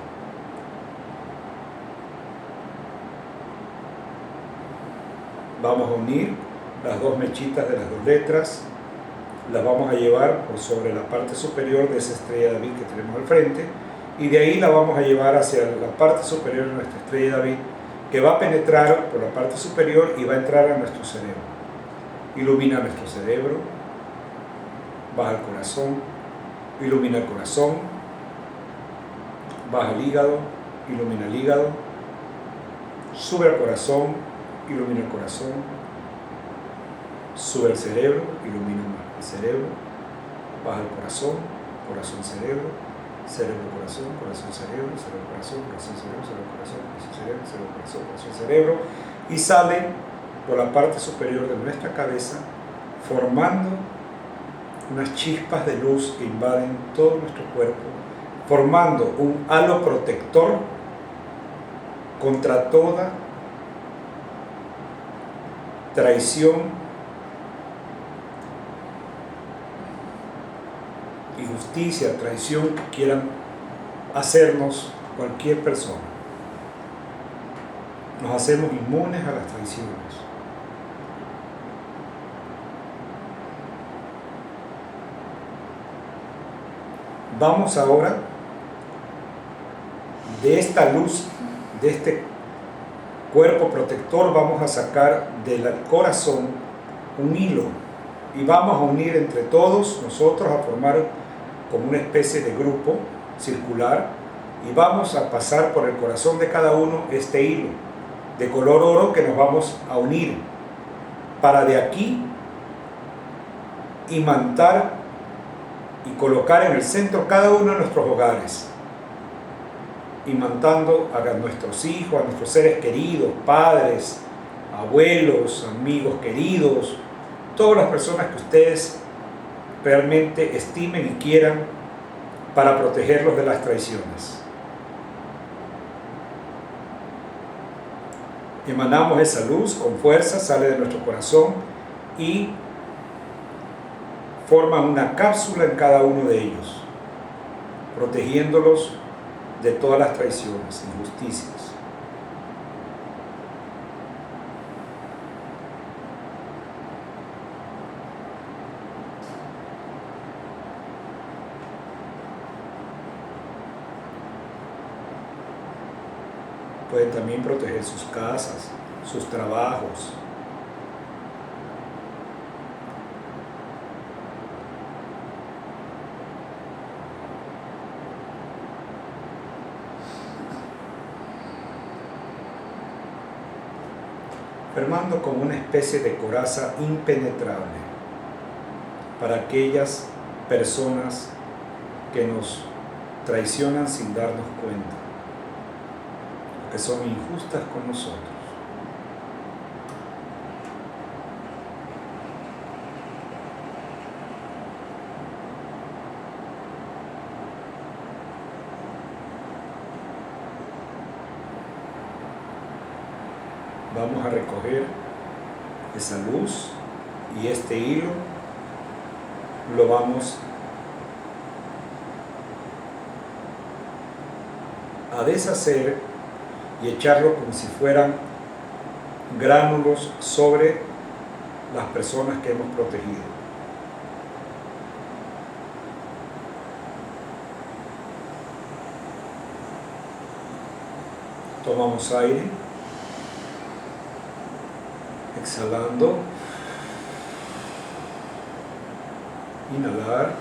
Vamos a unir las dos mechitas de las dos letras, las vamos a llevar por sobre la parte superior de esa estrella de David que tenemos al frente, y de ahí la vamos a llevar hacia la parte superior de nuestra estrella de David, que va a penetrar por la parte superior y va a entrar a nuestro cerebro. Ilumina nuestro cerebro, baja el corazón, ilumina el corazón, baja el hígado, ilumina el hígado, sube al corazón, ilumina el corazón, sube el cerebro, ilumina el cerebro, baja el corazón, corazón, cerebro, cerebro, corazón, corazón, cerebro, cerebro, corazón, corazón, cerebro, cerebro, corazón, corazón, cerebro, cerebro, corazón, corazón, cerebro, y sale por la parte superior de nuestra cabeza, formando unas chispas de luz que invaden todo nuestro cuerpo, formando un halo protector contra toda traición, injusticia, traición que quieran hacernos cualquier persona. Nos hacemos inmunes a las traiciones. Vamos ahora de esta luz, de este cuerpo protector, vamos a sacar del corazón un hilo y vamos a unir entre todos nosotros a formar como una especie de grupo circular, y vamos a pasar por el corazón de cada uno este hilo de color oro que nos vamos a unir para de aquí imantar y colocar en el centro cada uno de nuestros hogares, imantando a nuestros hijos, a nuestros seres queridos, padres, abuelos, amigos queridos, todas las personas que ustedes realmente estimen y quieran, para protegerlos de las traiciones. Emanamos esa luz con fuerza, sale de nuestro corazón y forma una cápsula en cada uno de ellos, protegiéndolos de todas las traiciones, injusticias. Pueden también proteger sus casas, sus trabajos. Formando como una especie de coraza impenetrable para aquellas personas que nos traicionan sin darnos cuenta, que son injustas con nosotros. Vamos a recoger esa luz y este hilo lo vamos a deshacer y echarlo como si fueran gránulos sobre las personas que hemos protegido. Tomamos aire, exhalando, inhalar,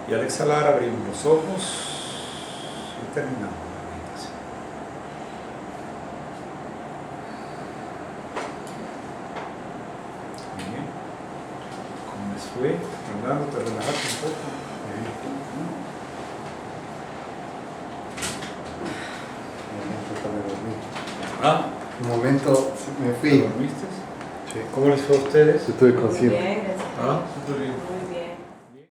y al exhalar abrimos los ojos y terminamos. Estuve andando para relajarte un poco. ¿Ah? Un momento me ¿Te fui. dormiste? Sí. ¿Cómo les fue a ustedes? Estuve Muy consciente. bien, gracias. ¿Ah? Súper bien. Muy bien.